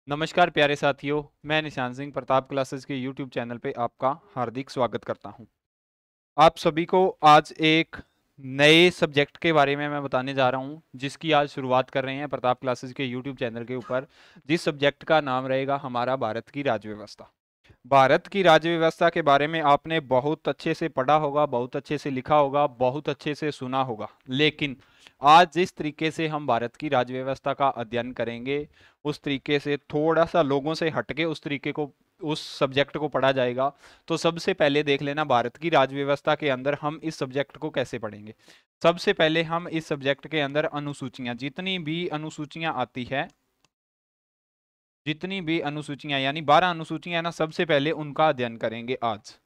नमस्कार प्यारे साथियों, मैं निशान सिंह प्रताप क्लासेस के यूट्यूब चैनल पे आपका हार्दिक स्वागत करता हूं। आप सभी को आज एक नए सब्जेक्ट के बारे में मैं बताने जा रहा हूं, जिसकी आज शुरुआत कर रहे हैं प्रताप क्लासेस के यूट्यूब चैनल के ऊपर। जिस सब्जेक्ट का नाम रहेगा हमारा भारत की राज्य व्यवस्था। भारत की राज्य व्यवस्था के बारे में आपने बहुत अच्छे से पढ़ा होगा, बहुत अच्छे से लिखा होगा, बहुत अच्छे से सुना होगा, लेकिन आज जिस तरीके से हम भारत की राज्य व्यवस्था का अध्ययन करेंगे, उस तरीके से थोड़ा सा लोगों से हटके उस तरीके को, उस सब्जेक्ट को पढ़ा जाएगा। तो सबसे पहले देख लेना भारत की राज्य व्यवस्था के अंदर हम इस सब्जेक्ट को कैसे पढ़ेंगे। सबसे पहले हम इस सब्जेक्ट के अंदर अनुसूचियां, जितनी भी अनुसूचियां आती है, जितनी भी अनुसूचियां यानी 12 अनुसूचियां है ना, सबसे पहले उनका अध्ययन करेंगे आज।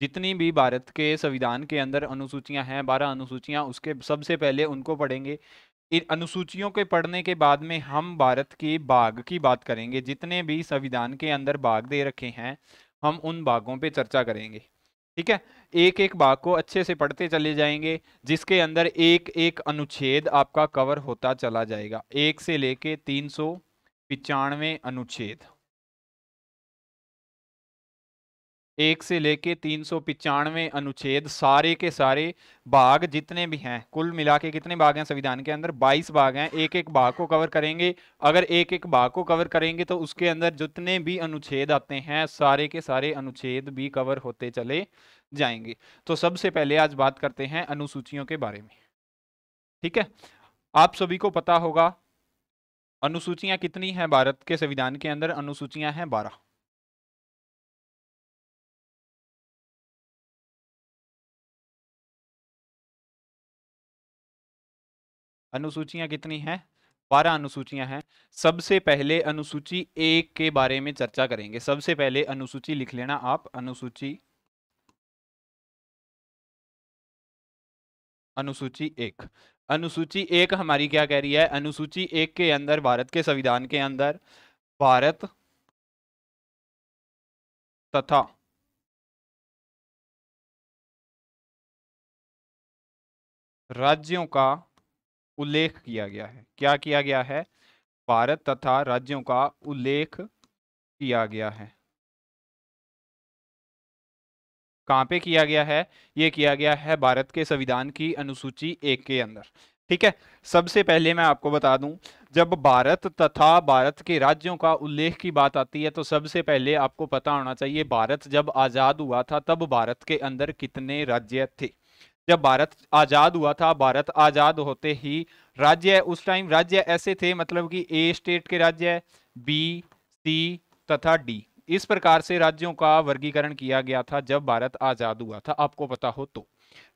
जितनी भी भारत के संविधान के अंदर अनुसूचियां हैं, 12 अनुसूचियां, उसके सबसे पहले उनको पढ़ेंगे। इन अनुसूचियों के पढ़ने के बाद में हम भारत के भाग की बात करेंगे। जितने भी संविधान के अंदर भाग दे रखे हैं, हम उन भागों पे चर्चा करेंगे। ठीक है, एक एक भाग को अच्छे से पढ़ते चले जाएंगे, जिसके अंदर एक एक अनुच्छेद आपका कवर होता चला जाएगा। 1 से लेके 395 अनुच्छेद, 1 से लेके 395 अनुच्छेद, सारे के सारे भाग जितने भी हैं, कुल मिला के कितने भाग हैं संविधान के अंदर? 22 भाग हैं। एक एक भाग को कवर करेंगे। अगर एक एक भाग को कवर करेंगे तो उसके अंदर जितने भी अनुच्छेद आते हैं, सारे के सारे अनुच्छेद भी कवर होते चले जाएंगे। तो सबसे पहले आज बात करते हैं अनुसूचियों के बारे में। ठीक है, आप सभी को पता होगा अनुसूचियां कितनी हैं भारत के संविधान के अंदर? अनुसूचियां हैं 12। अनुसूचियां कितनी हैं? 12 अनुसूचियां हैं। सबसे पहले अनुसूची एक के बारे में चर्चा करेंगे। सबसे पहले अनुसूची लिख लेना आप, अनुसूची, अनुसूची एक। अनुसूची एक हमारी क्या कह रही है? अनुसूची एक के अंदर भारत के संविधान के अंदर भारत तथा राज्यों का उल्लेख किया गया है। क्या किया गया है? भारत तथा राज्यों का उल्लेख किया गया है। कहाँ पे किया गया है? ये किया गया है भारत के संविधान की अनुसूची एक के अंदर। ठीक है, सबसे पहले मैं आपको बता दूं, जब भारत तथा भारत के राज्यों का उल्लेख की बात आती है, तो सबसे पहले आपको पता होना चाहिए भारत जब आजाद हुआ था तब भारत के अंदर कितने राज्य थे। जब भारत आजाद हुआ था, भारत आजाद होते ही राज्य, उस टाइम राज्य ऐसे थे, मतलब कि ए स्टेट के राज्य, बी, सी तथा डी, इस प्रकार से राज्यों का वर्गीकरण किया गया था जब भारत आजाद हुआ था, आपको पता हो तो।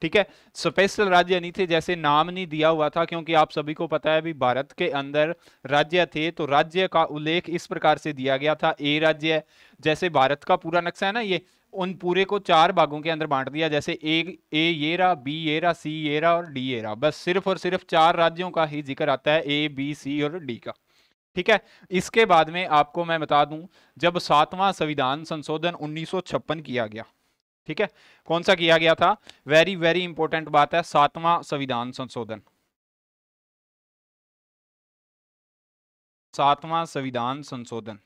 ठीक है, स्पेशल राज्य नहीं थे, जैसे नाम नहीं दिया हुआ था, क्योंकि आप सभी को पता है भी भारत के अंदर राज्य थे, तो राज्य का उल्लेख इस प्रकार से दिया गया था। ए राज्य, जैसे भारत का पूरा नक्शा है ना ये, उन पूरे को 4 भागों के अंदर बांट दिया, जैसे ए ये रहा, बी ये रहा, सी ये रहा और डी ये रहा। बस सिर्फ और सिर्फ 4 राज्यों का ही जिक्र आता है, ए बी सी और डी का। ठीक है, इसके बाद में आपको मैं बता दूं, जब 7वां संविधान संशोधन 1956 किया गया। ठीक है, कौन सा किया गया था? वेरी वेरी इंपॉर्टेंट बात है, 7वां संविधान संशोधन। 7वां संविधान संशोधन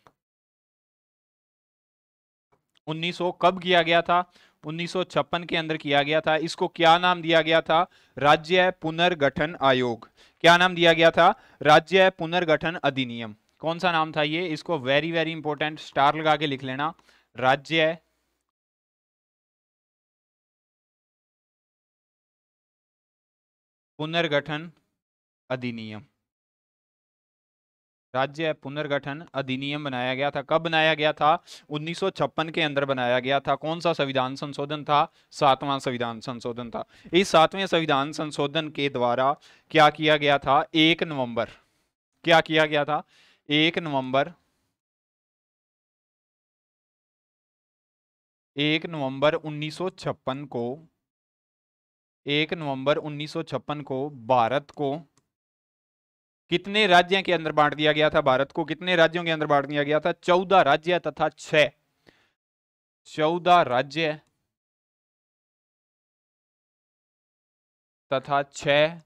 1900 कब किया गया था? 1956 के अंदर किया गया था। इसको क्या नाम दिया गया था? राज्य पुनर्गठन आयोग। क्या नाम दिया गया था? राज्य पुनर्गठन अधिनियम। कौन सा नाम था ये? इसको वेरी वेरी इंपॉर्टेंट स्टार लगा के लिख लेना, राज्य पुनर्गठन अधिनियम। राज्य पुनर्गठन अधिनियम बनाया गया था। कब बनाया गया था? 1956 के अंदर बनाया गया था। कौन सा संविधान संशोधन था? 7वां संविधान संशोधन था। इस 7वें संविधान संशोधन के द्वारा क्या किया गया था? 1 नवंबर, क्या किया गया था? 1 नवंबर, 1 नवंबर 1956 को, 1 नवंबर 1956 को भारत को कितने राज्यों के अंदर बांट दिया गया था? भारत को कितने राज्यों के अंदर बांट दिया गया था? 14 राज्य तथा 14 राज्य तथा 6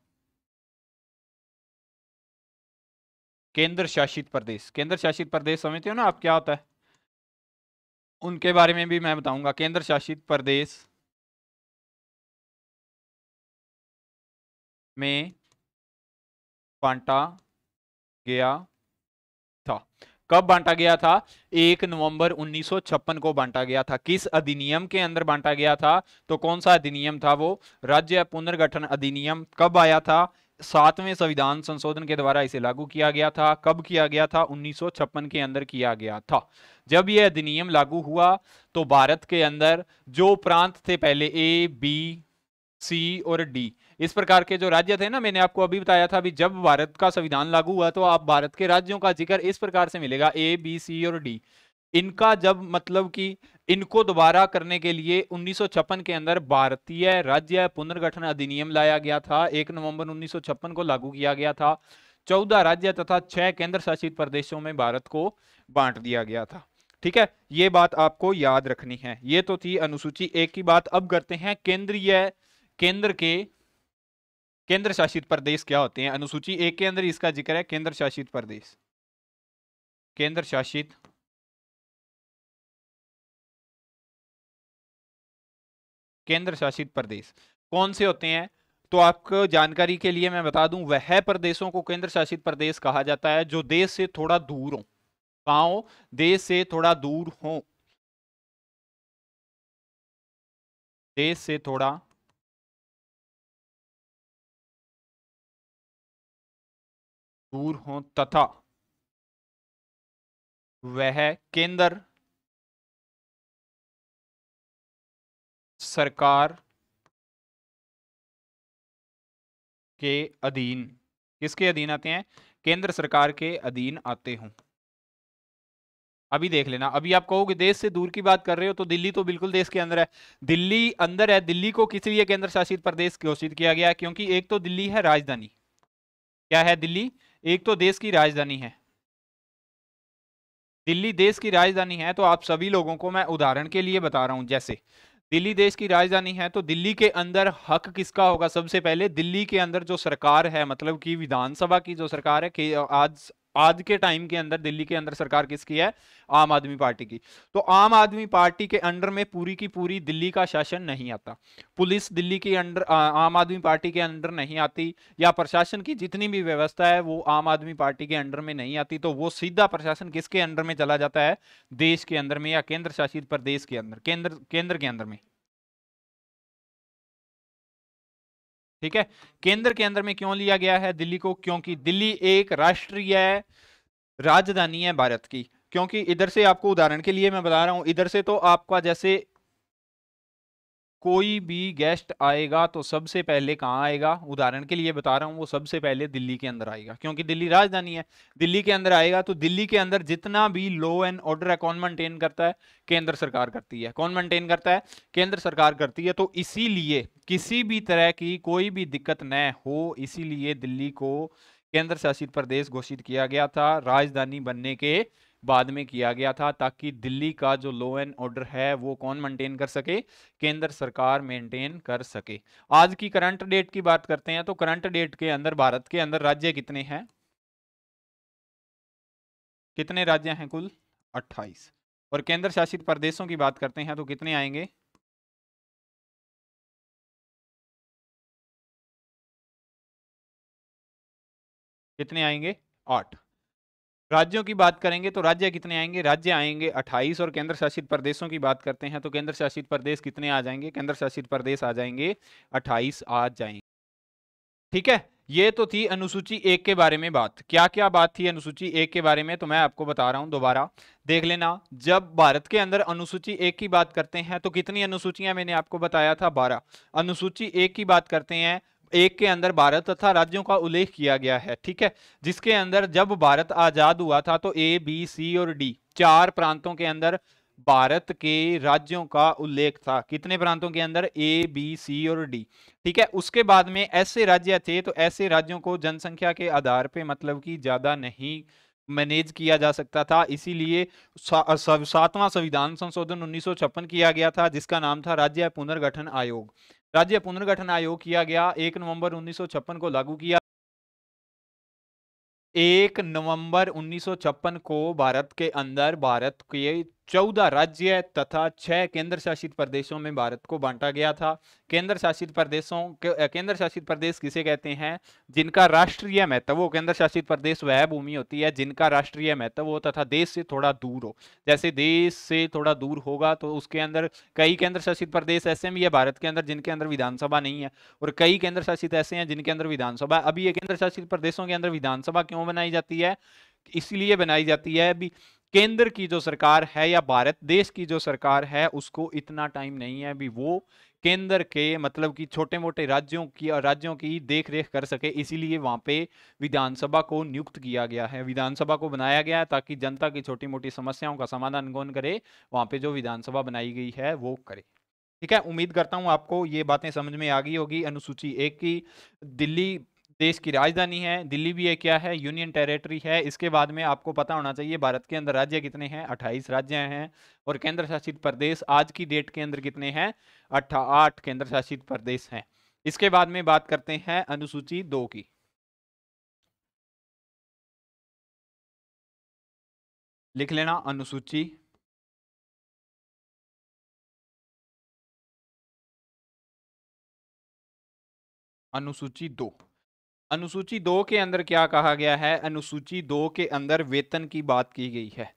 केंद्र शासित प्रदेश, केंद्र शासित प्रदेश समझते हो ना आप क्या होता है, उनके बारे में भी मैं बताऊंगा। केंद्र शासित प्रदेश में बांटा गया था। कब बांटा गया था? 1 नवंबर 1956 को बांटा गया था। किस अधिनियम के अंदर बांटा गया था? तो कौन सा अधिनियम था वो? राज्य पुनर्गठन अधिनियम। कब आया था? 7वें संविधान संशोधन के द्वारा इसे लागू किया गया था। कब किया गया था? 1956 के अंदर किया गया था। जब यह अधिनियम लागू हुआ तो भारत के अंदर जो प्रांत थे पहले, ए, बी, सी और डी, इस प्रकार के जो राज्य थे ना, मैंने आपको अभी बताया था, अभी जब भारत का संविधान लागू हुआ तो आप भारत के राज्यों का जिक्र इस प्रकार से मिलेगा, ए, बी, सी और डी। इनका जब मतलब कि इनको दोबारा करने के लिए 1956 के अंदर भारतीय राज्य पुनर्गठन अधिनियम लाया गया था। 1 नवंबर 1956 को लागू किया गया था। 14 राज्य तथा 6 केंद्र शासित प्रदेशों में भारत को बांट दिया गया था। ठीक है, ये बात आपको याद रखनी है। ये तो थी अनुसूची एक की बात। अब करते हैं केंद्रीय, केंद्र के केंद्र शासित प्रदेश क्या होते हैं। अनुसूची एक के अंदर इसका जिक्र है, केंद्र शासित प्रदेश। केंद्र शासित केंद्र शासित प्रदेश कौन से होते हैं? तो आपको जानकारी के लिए मैं बता दूं, वह प्रदेशों को केंद्र शासित प्रदेश कहा जाता है जो देश से थोड़ा दूर हो। कहां हो? देश से थोड़ा दूर हो, देश से थोड़ा दूर हो तथा वह केंद्र सरकार के अधीन, किसके अधीन आते हैं? केंद्र सरकार के अधीन आते हों। अभी देख लेना, अभी आप कहोगे देश से दूर की बात कर रहे हो तो दिल्ली तो बिल्कुल देश के अंदर है। दिल्ली अंदर है। दिल्ली को किस लिए केंद्र शासित प्रदेश घोषित किया गया? क्योंकि एक तो दिल्ली है राजधानी। क्या है दिल्ली? एक तो देश की राजधानी है। दिल्ली देश की राजधानी है तो आप सभी लोगों को मैं उदाहरण के लिए बता रहा हूं, जैसे दिल्ली देश की राजधानी है तो दिल्ली के अंदर हक किसका होगा? सबसे पहले दिल्ली के अंदर जो सरकार है, मतलब कि विधानसभा की जो सरकार है कि आज आज के टाइम के अंदर दिल्ली के अंदर सरकार किसकी है? आम आदमी पार्टी की। तो आम आदमी पार्टी के अंडर में पूरी की पूरी दिल्ली का शासन नहीं आता। पुलिस दिल्ली के अंडर आम आदमी पार्टी के अंडर नहीं आती, या प्रशासन की जितनी भी व्यवस्था है वो आम आदमी पार्टी के अंडर में नहीं आती। तो वो सीधा प्रशासन किसके अंडर में चला जाता है? देश के अंदर में, या केंद्र शासित प्रदेश के अंदर, केंद्र के अंदर में। ठीक है, केंद्र के अंदर में क्यों लिया गया है दिल्ली को? क्योंकि दिल्ली एक राष्ट्रीय राजधानी है भारत की। क्योंकि इधर से आपको उदाहरण के लिए मैं बता रहा हूं, इधर से तो आपका जैसे कोई भी गेस्ट आएगा तो सबसे पहले कहाँ आएगा? उदाहरण के लिए बता रहा हूँ, वो सबसे पहले दिल्ली के अंदर आएगा क्योंकि दिल्ली राजधानी है। दिल्ली के अंदर आएगा तो दिल्ली के अंदर जितना भी लॉ एंड ऑर्डर है कौन मेंटेन करता है? केंद्र सरकार करती है। कौन मेंटेन करता है? केंद्र सरकार करती है। तो इसीलिए किसी भी तरह की कोई भी दिक्कत न हो, इसीलिए दिल्ली को केंद्र शासित प्रदेश घोषित किया गया था, राजधानी बनने के बाद में किया गया था, ताकि दिल्ली का जो लॉ एंड ऑर्डर है वो कौन मेंटेन कर सके? केंद्र सरकार मेंटेन कर सके। आज की करंट डेट की बात करते हैं तो करंट डेट के अंदर भारत के अंदर राज्य कितने हैं? कितने राज्य हैं कुल? 28। और केंद्र शासित प्रदेशों की बात करते हैं तो कितने आएंगे? कितने आएंगे? 8। राज्यों की बात करेंगे तो राज्य कितने आएंगे? राज्य आएंगे 28। और केंद्र शासित प्रदेशों की बात करते हैं तो केंद्र शासित प्रदेश कितने आ जाएंगे? केंद्र शासित प्रदेश आ जाएंगे 28 आ जाएंगे। ठीक है, ये तो थी अनुसूची एक के बारे में बात। क्या क्या बात थी अनुसूची एक के बारे में तो मैं आपको बता रहा हूं, दोबारा देख लेना। जब भारत के अंदर अनुसूची एक की बात करते हैं तो कितनी अनुसूचियां मैंने आपको बताया था? 12। अनुसूची एक की बात करते हैं, एक के अंदर भारत तथा राज्यों का उल्लेख किया गया है। ठीक है, जिसके अंदर जब भारत आजाद हुआ था तो ए, बी, सी और डी, 4 प्रांतों के अंदर भारत के राज्यों का उल्लेख था। कितने प्रांतों के अंदर? ए, बी, सी और डी। ठीक है, उसके बाद में ऐसे राज्य थे तो ऐसे राज्यों को जनसंख्या के आधार पे मतलब कि ज्यादा नहीं मैनेज किया जा सकता था, इसीलिए 7वां संविधान संशोधन 1956 किया गया था, जिसका नाम था राज्य पुनर्गठन आयोग। राज्य पुनर्गठन आयोग किया गया, 1 नवंबर 1956 को लागू किया। 1 नवंबर 1956 को भारत के अंदर भारत के 14 राज्य तथा 6 केंद्र शासित प्रदेशों में भारत को बांटा गया था। केंद्र शासित प्रदेश किसे कहते हैं? जिनका राष्ट्रीय महत्व हो। केंद्र शासित प्रदेश वह भूमि होती है जिनका राष्ट्रीय महत्व हो तथा देश से थोड़ा दूर हो। जैसे देश से थोड़ा दूर होगा तो उसके अंदर कई केंद्र शासित प्रदेश ऐसे भी है भारत के अंदर जिनके अंदर विधानसभा नहीं है, और कई केंद्र शासित ऐसे हैं जिनके अंदर विधानसभा। अभी ये केंद्र शासित प्रदेशों के अंदर विधानसभा क्यों बनाई जाती है? इसलिए बनाई जाती है अभी केंद्र की जो सरकार है या भारत देश की जो सरकार है उसको इतना टाइम नहीं है अभी वो केंद्र के मतलब कि छोटे मोटे राज्यों की देख रेख कर सके, इसीलिए वहां पे विधानसभा को नियुक्त किया गया है, विधानसभा को बनाया गया है ताकि जनता की छोटी मोटी समस्याओं का समाधान कौन करे? वहां पे जो विधानसभा बनाई गई है वो करे। ठीक है, उम्मीद करता हूं आपको ये बातें समझ में आ गई होगी। अनुसूची 1 की दिल्ली देश की राजधानी है, दिल्ली भी एक क्या है? यूनियन टेरिटरी है। इसके बाद में आपको पता होना चाहिए भारत के अंदर राज्य कितने हैं? 28 राज्य हैं। और केंद्र शासित प्रदेश आज की डेट के अंदर कितने हैं? 8 केंद्र शासित प्रदेश हैं। इसके बाद में बात करते हैं अनुसूची 2 की। लिख लेना अनुसूची अनुसूची 2। अनुसूची 2 के अंदर क्या कहा गया है? अनुसूची 2 के अंदर वेतन की बात की गई है,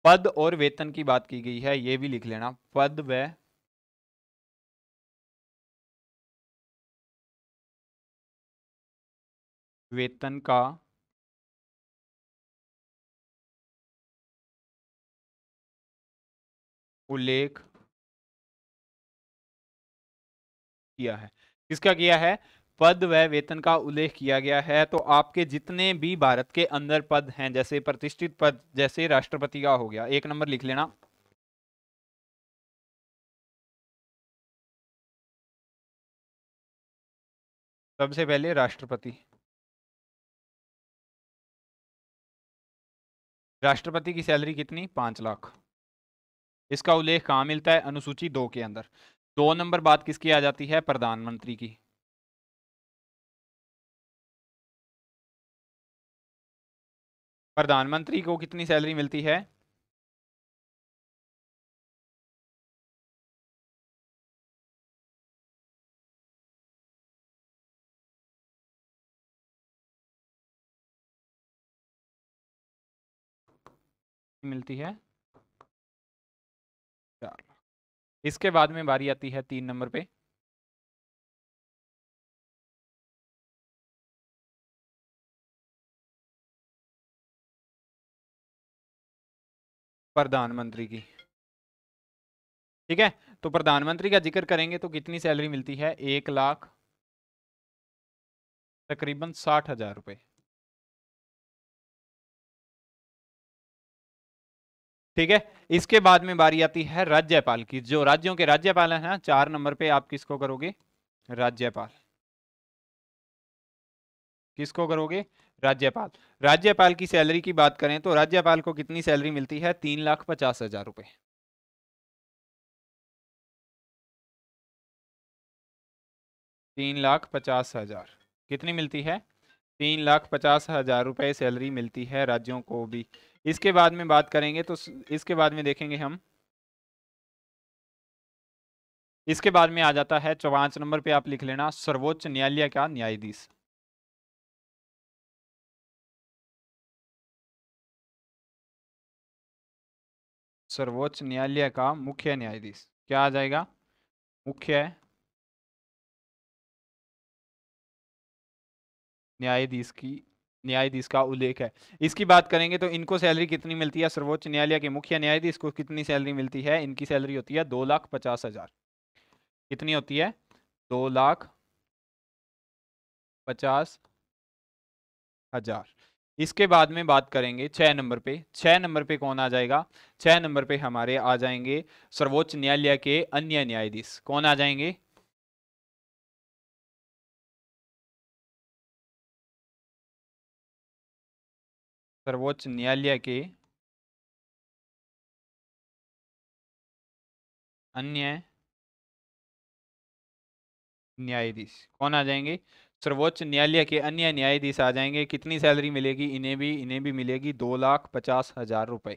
पद और वेतन की बात की गई है, ये भी लिख लेना, पद व वेतन का उल्लेख किया है। किसका किया है? पद व वेतन का उल्लेख किया गया है। तो आपके जितने भी भारत के अंदर पद हैं, जैसे प्रतिष्ठित पद, जैसे राष्ट्रपति का हो गया, 1 नंबर लिख लेना। सबसे पहले राष्ट्रपति। राष्ट्रपति की सैलरी कितनी? 5 लाख। इसका उल्लेख कहाँ मिलता है? अनुसूची 2 के अंदर। 2 नंबर बात किसकी आ जाती है? प्रधानमंत्री की। प्रधानमंत्री को कितनी सैलरी मिलती है? मिलती है 4 लाख। इसके बाद में बारी आती है 3 नंबर पे। प्रधानमंत्री की। ठीक है, तो प्रधानमंत्री का जिक्र करेंगे तो कितनी सैलरी मिलती है? 1 लाख तकरीबन 60,000 रुपए। ठीक है, इसके बाद में बारी आती है राज्यपाल की। जो राज्यों के राज्यपाल हैं ना, 4 नंबर पे आप किसको करोगे? राज्यपाल। किसको करोगे? राज्यपाल। राज्यपाल की सैलरी की बात करें तो राज्यपाल को कितनी सैलरी मिलती है? 3,50,000 रुपए। 3,50,000 कितनी मिलती है? 3,50,000 रुपए सैलरी मिलती है राज्यों को भी। इसके बाद में बात करेंगे तो इसके बाद में देखेंगे हम। इसके बाद में आ जाता है 5 नंबर पे, आप लिख लेना सर्वोच्च न्यायालय का न्यायाधीश। सर्वोच्च न्यायालय का मुख्य न्यायाधीश क्या आ जाएगा? मुख्य न्यायाधीश की न्यायाधीश का उल्लेख है। इसकी बात करेंगे तो इनको सैलरी कितनी मिलती है? सर्वोच्च न्यायालय के मुख्य न्यायाधीश को कितनी सैलरी मिलती है? इनकी सैलरी होती है 2,50,000। कितनी होती है? 2,50,000। इसके बाद में बात करेंगे 6 नंबर पे। 6 नंबर पे कौन आ जाएगा? 6 नंबर पे हमारे आ जाएंगे सर्वोच्च न्यायालय के अन्य न्यायाधीश। कौन आ जाएंगे? सर्वोच्च न्यायालय के अन्य न्यायाधीश कौन आ जाएंगे? सर्वोच्च न्यायालय के अन्य न्यायाधीश आ जाएंगे, कितनी सैलरी मिलेगी इन्हें भी मिलेगी 2,50,000 रुपए।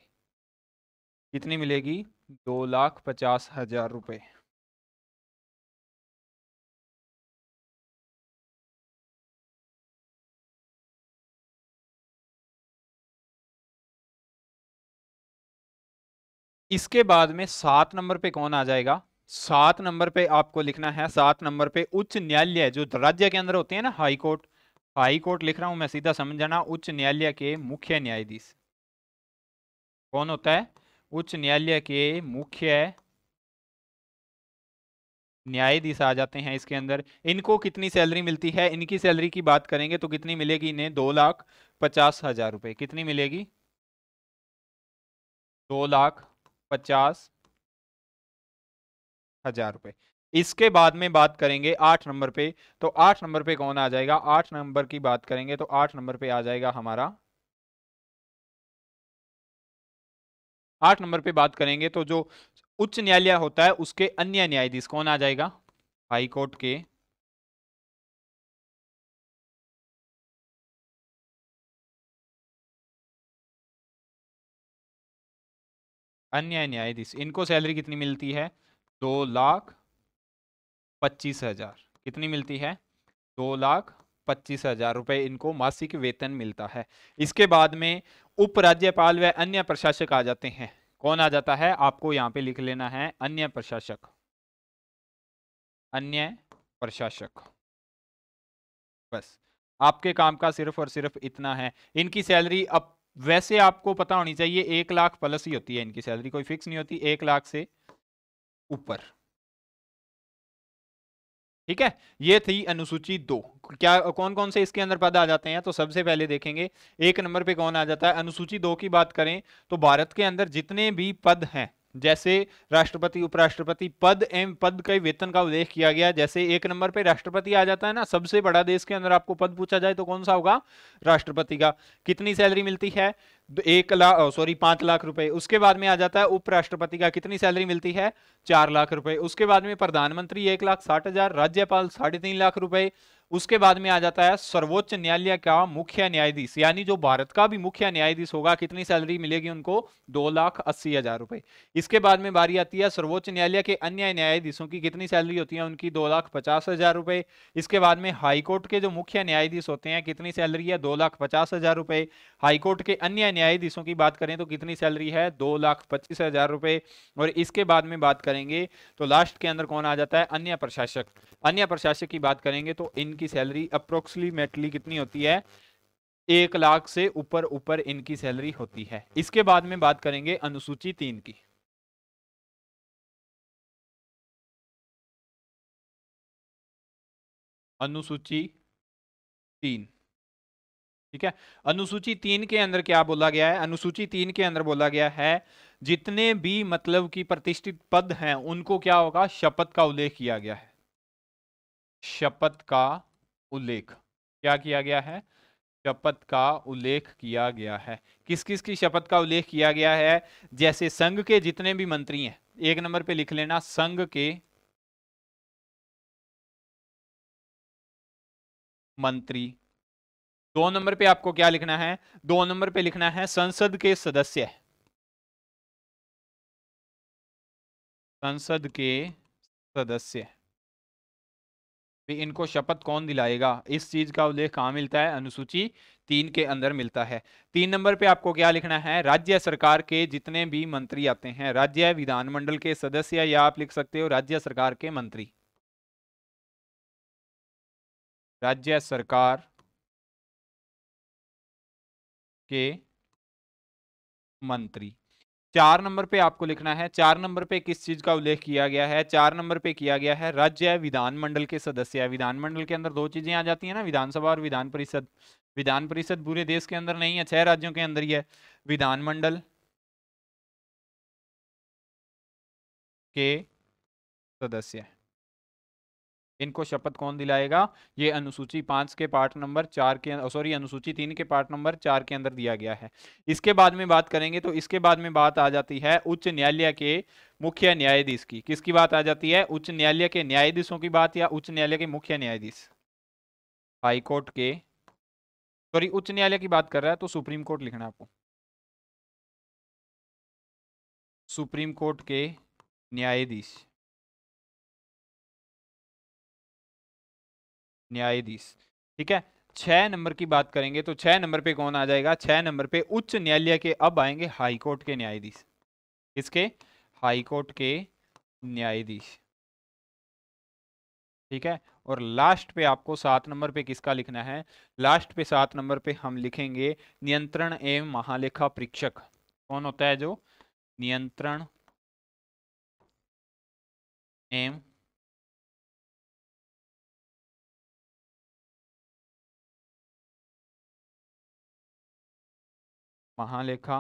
कितनी मिलेगी? 2,50,000 रुपए। इसके बाद में 7 नंबर पे कौन आ जाएगा? 7 नंबर पे आपको लिखना है, 7 नंबर पे उच्च न्यायालय जो राज्य के अंदर होते हैं ना, हाई कोर्ट। हाई कोर्ट लिख रहा हूं मैं, सीधा समझ जाना। उच्च न्यायालय के मुख्य न्यायाधीश कौन होता है? उच्च न्यायालय के मुख्य न्यायाधीश आ जाते हैं इसके अंदर। इनको कितनी सैलरी मिलती है? इनकी सैलरी की बात करेंगे तो कितनी मिलेगी इन्हें? 2,50,000 रुपए। कितनी मिलेगी? 2,50,000 रुपए। इसके बाद में बात करेंगे 8 नंबर पे, तो 8 नंबर पे कौन आ जाएगा? 8 नंबर की बात करेंगे तो 8 नंबर पे आ जाएगा हमारा, 8 नंबर पे बात करेंगे तो जो उच्च न्यायालय होता है उसके अन्य न्यायाधीश कौन आ जाएगा? हाई कोर्ट के अन्य न्यायाधीश। इनको सैलरी कितनी मिलती है? 2,25,000। कितनी मिलती है? 2,25,000 रुपए इनको मासिक वेतन मिलता है। इसके बाद में उपराज्यपाल व अन्य प्रशासक आ जाते हैं। कौन आ जाता है? आपको यहां पे लिख लेना है, अन्य प्रशासक। अन्य प्रशासक। बस आपके काम का सिर्फ और सिर्फ इतना है। इनकी सैलरी अब वैसे आपको पता होनी चाहिए 1 लाख प्लस ही होती है इनकी सैलरी, कोई फिक्स नहीं होती, 1 लाख से ऊपर। ठीक है, ये थी अनुसूची 2। क्या कौन कौन से इसके अंदर पद आ जाते हैं? तो सबसे पहले देखेंगे 1 नंबर पे कौन आ जाता है। अनुसूची 2 की बात करें तो भारत के अंदर जितने भी पद हैं, जैसे राष्ट्रपति, उपराष्ट्रपति, पद एवं पद के वेतन का उल्लेख किया गया। जैसे 1 नंबर पे राष्ट्रपति आ जाता है ना, सबसे बड़ा देश के अंदर आपको पद पूछा जाए तो कौन सा होगा? राष्ट्रपति का। कितनी सैलरी मिलती है? 5 लाख रुपए। उसके बाद में आ जाता है उपराष्ट्रपति का, कितनी सैलरी मिलती है? 4 लाख रुपए। उसके बाद में प्रधानमंत्री 1,60,000, राज्यपाल 3.5 लाख रुपए। उसके बाद में आ जाता है सर्वोच्च न्यायालय का मुख्य न्यायाधीश, यानी जो भारत का भी मुख्य न्यायाधीश होगा, कितनी सैलरी मिलेगी उनको? 2,80,000 रुपए। इसके बाद में बारी आती है सर्वोच्च न्यायालय के अन्य न्यायाधीशों की, कितनी सैलरी होती है उनकी? 2,50,000 रुपए। इसके बाद में हाईकोर्ट के जो मुख्य न्यायाधीश होते हैं, कितनी सैलरी है? 2,50,000 रुपए। हाईकोर्ट के अन्य न्यायाधीशों की बात करें तो कितनी सैलरी है? 2,25,000 रुपए। और इसके बाद में बात करेंगे तो लास्ट के अंदर कौन आ जाता है? अन्य प्रशासक। अन्य प्रशासक की बात करेंगे तो इनकी सैलरी अप्रोक्सीमेटली कितनी होती है? 1 लाख से ऊपर ऊपर इनकी सैलरी होती है। इसके बाद में बात करेंगे अनुसूची 3 की। अनुसूची 3, ठीक है। अनुसूची 3 के अंदर क्या बोला गया है? अनुसूची 3 के अंदर बोला गया है जितने भी मतलब कि प्रतिष्ठित पद हैं उनको क्या होगा? शपथ का उल्लेख किया गया है। शपथ का उल्लेख क्या किया गया है? शपथ का उल्लेख किया गया है। किस किस की शपथ का उल्लेख किया गया है? जैसे संघ के जितने भी मंत्री हैं, 1 नंबर पे लिख लेना, संघ के मंत्री। 2 नंबर पे आपको क्या लिखना है? 2 नंबर पे लिखना है संसद के सदस्य। संसद के सदस्य भी इनको शपथ कौन दिलाएगा? इस चीज का उल्लेख कहां मिलता है? अनुसूची 3 के अंदर मिलता है। 3 नंबर पे आपको क्या लिखना है? राज्य सरकार के जितने भी मंत्री आते हैं, राज्य विधानमंडल के सदस्य, या आप लिख सकते हो राज्य सरकार के मंत्री। राज्य सरकार के मंत्री। 4 नंबर पे आपको लिखना है, 4 नंबर पे किस चीज का उल्लेख किया गया है? 4 नंबर पे किया गया है राज्य विधानमंडल के सदस्य। विधानमंडल के अंदर 2 चीजें आ जाती है ना, विधानसभा और विधान परिषद। विधान परिषद पूरे देश के अंदर नहीं है, 6 राज्यों के अंदर ही है। विधानमंडल के सदस्य, इनको शपथ कौन दिलाएगा? ये अनुसूची 5 के पार्ट नंबर 4 के, सॉरी, अनुसूची 3 के पार्ट नंबर 4 के अंदर दिया गया है। इसके बाद में बात करेंगे तो इसके बाद में बात आ जाती है उच्च न्यायालय के मुख्य न्यायाधीश की। किसकी बात आ जाती है? उच्च न्यायालय के न्यायाधीशों की बात, या उच्च न्यायालय के मुख्य न्यायाधीश? हाई कोर्ट के, सॉरी उच्च न्यायालय की बात कर रहा है तो सुप्रीम कोर्ट लिखना है आपको, सुप्रीम कोर्ट के न्यायाधीश, न्यायाधीश। ठीक है। 6 नंबर की बात करेंगे तो 6 नंबर पे कौन आ जाएगा? 6 नंबर पे उच्च न्यायालय के अब आएंगे हाई कोर्ट के न्यायाधीश। किसके? हाई कोर्ट के न्यायाधीश। ठीक है। और लास्ट पे आपको 7 नंबर पे किसका लिखना है? लास्ट पे 7 नंबर पे हम लिखेंगे नियंत्रण एवं महालेखा परीक्षक। कौन होता है जो नियंत्रण एवं महालेखा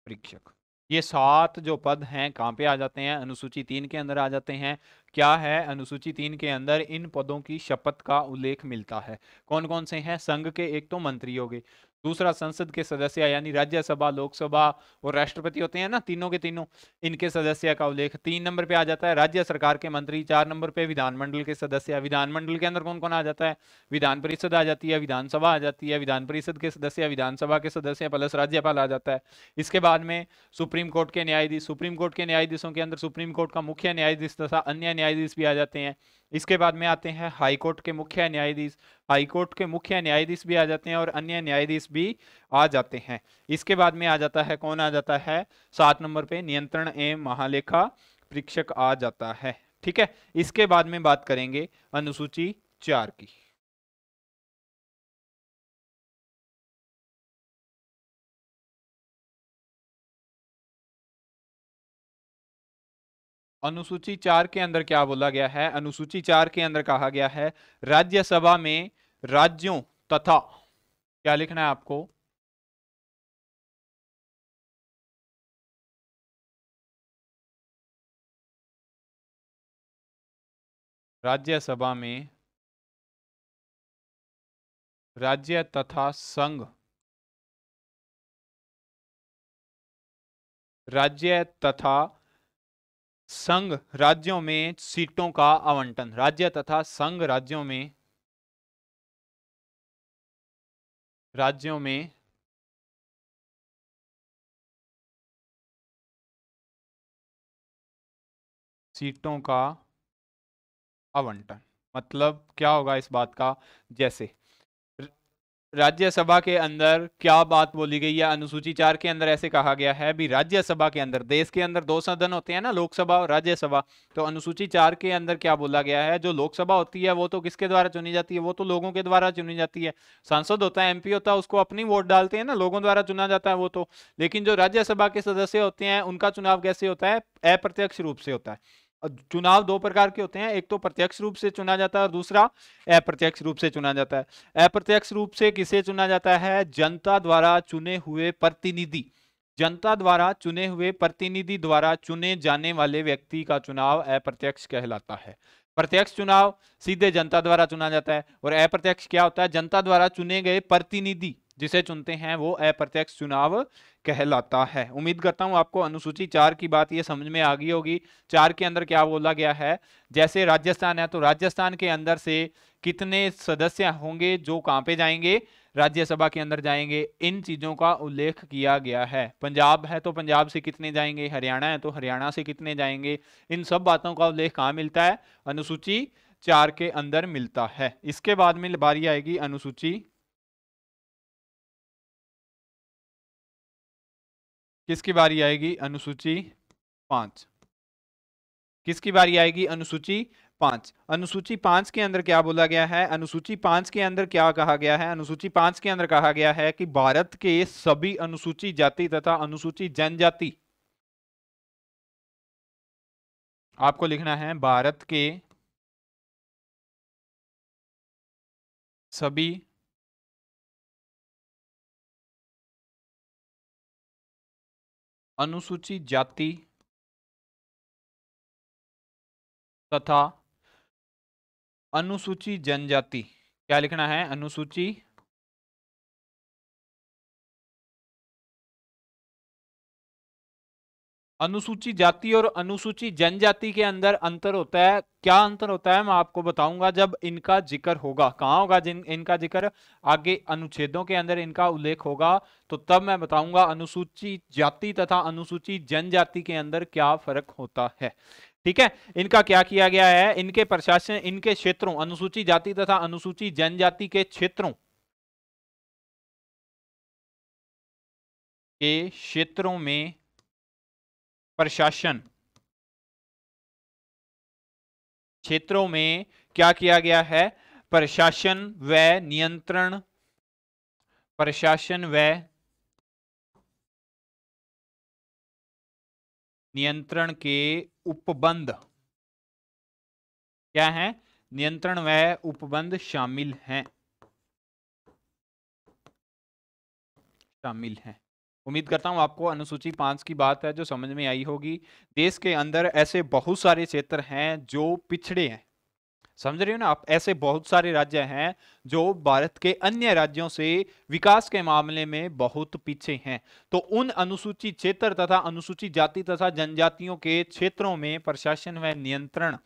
परीक्षक। ये 7 जो पद हैं कहाँ पे आ जाते हैं? अनुसूची 3 के अंदर आ जाते हैं। क्या है? अनुसूची 3 के अंदर इन पदों की शपथ का उल्लेख मिलता है। कौन कौन से हैं? संघ के एक तो मंत्री हो गए, दूसरा संसद के सदस्य यानी राज्यसभा, लोकसभा और राष्ट्रपति होते हैं ना, तीनों के तीनों, इनके सदस्य का उल्लेख। 3 नंबर पे आ जाता है राज्य सरकार के मंत्री। 4 नंबर पे विधानमंडल के सदस्य। विधानमंडल के अंदर कौन कौन आ जाता है? विधान परिषद आ जाती है, विधानसभा आ जाती है, विधान परिषद के सदस्य, विधानसभा के सदस्य प्लस राज्यपाल आ जाता है। इसके बाद में सुप्रीम कोर्ट के न्यायाधीश। सुप्रीम कोर्ट के न्यायाधीशों के अंदर सुप्रीम कोर्ट का मुख्य न्यायाधीश तथा अन्य न्यायाधीश भी आ जाते हैं। इसके बाद में आते हैं हाई कोर्ट के मुख्य न्यायाधीश। हाई कोर्ट के मुख्य न्यायाधीश भी आ जाते हैं और अन्य न्यायाधीश भी आ जाते हैं। इसके बाद में आ जाता है, कौन आ जाता है? 7 नंबर पे नियंत्रण एवं महालेखा परीक्षक आ जाता है। ठीक है। इसके बाद में बात करेंगे अनुसूची 4 की। अनुसूची 4 के अंदर क्या बोला गया है? अनुसूची 4 के अंदर कहा गया है राज्यसभा में राज्यों तथा, क्या लिखना है आपको? राज्यसभा में राज्य तथा संघ, राज्य तथा संघ राज्यों में सीटों का आवंटन। राज्य तथा संघ राज्यों में सीटों का आवंटन। मतलब क्या होगा इस बात का? जैसे राज्यसभा के अंदर क्या बात बोली गई है? अनुसूची 4 के अंदर ऐसे कहा गया है भी राज्यसभा के अंदर, देश के अंदर 2 सदन होते हैं ना, लोकसभा और राज्यसभा। तो अनुसूची 4 के अंदर क्या बोला गया है? जो लोकसभा होती है वो तो किसके द्वारा चुनी जाती है? वो तो लोगों के द्वारा चुनी जाती है। सांसद होता है, एमपी होता है, उसको अपनी वोट डालते हैं ना, लोगों द्वारा चुना जाता है वो तो। लेकिन जो राज्यसभा के सदस्य होते हैं उनका चुनाव कैसे होता है? अप्रत्यक्ष रूप से होता है। चुनाव 2 प्रकार के होते हैं, एक तो प्रत्यक्ष रूप से चुना जाता है और दूसरा अप्रत्यक्ष रूप से चुना जाता है। अप्रत्यक्ष रूप से किसे चुना जाता है? जनता द्वारा चुने हुए प्रतिनिधि। जनता द्वारा चुने हुए प्रतिनिधि द्वारा चुने जाने वाले व्यक्ति का चुनाव अप्रत्यक्ष कहलाता है। प्रत्यक्ष चुनाव सीधे जनता द्वारा चुना जाता है और अप्रत्यक्ष क्या होता है? जनता द्वारा चुने गए प्रतिनिधि जिसे चुनते हैं वो अप्रत्यक्ष चुनाव कहलाता है। उम्मीद करता हूं आपको अनुसूची 4 की बात ये समझ में आ गई होगी। 4 के अंदर क्या बोला गया है? जैसे राजस्थान है तो राजस्थान के अंदर से कितने सदस्य होंगे जो कहां पे जाएंगे? राज्यसभा के अंदर जाएंगे। इन चीजों का उल्लेख किया गया है। पंजाब है तो पंजाब से कितने जाएंगे? हरियाणा है तो हरियाणा से कितने जाएंगे? इन सब बातों का उल्लेख कहां मिलता है? अनुसूची 4 के अंदर मिलता है। इसके बाद में बारी आएगी अनुसूची, किसकी बारी आएगी? अनुसूची 5। किसकी बारी आएगी? अनुसूची 5। अनुसूची 5 के अंदर क्या बोला गया है? अनुसूची 5 के अंदर क्या कहा गया है? अनुसूची 5 के अंदर कहा गया है कि भारत के सभी अनुसूची जाति तथा अनुसूची जनजाति, आपको लिखना है भारत के सभी अनुसूची जाति तथा अनुसूची जनजाति, क्या लिखना है? अनुसूचित जाति और अनुसूचित जनजाति के अंदर अंतर होता है। क्या अंतर होता है मैं आपको बताऊंगा जब इनका जिक्र होगा। कहाँ होगा इनका जिक्र? आगे अनुच्छेदों के अंदर इनका उल्लेख होगा, तो तब मैं बताऊंगा अनुसूचित जाति तथा अनुसूचित जनजाति के अंदर क्या फर्क होता है। ठीक है, इनका क्या किया गया है, इनके प्रशासन, इनके क्षेत्रों, अनुसूचित जाति तथा अनुसूचित जनजाति के क्षेत्रों में प्रशासन, क्षेत्रों में क्या किया गया है, प्रशासन व नियंत्रण, प्रशासन व नियंत्रण के उपबंध, क्या है, नियंत्रण व उपबंध शामिल हैं, शामिल हैं। उम्मीद करता हूं आपको अनुसूची 5 की बात है जो समझ में आई होगी। देश के अंदर ऐसे बहुत सारे क्षेत्र हैं जो पिछड़े हैं, समझ रहे हो ना आप, ऐसे बहुत सारे राज्य हैं जो भारत के अन्य राज्यों से विकास के मामले में बहुत पीछे हैं। तो उन अनुसूचित क्षेत्र तथा अनुसूचित जाति तथा जनजातियों के क्षेत्रों में प्रशासन व नियंत्रण,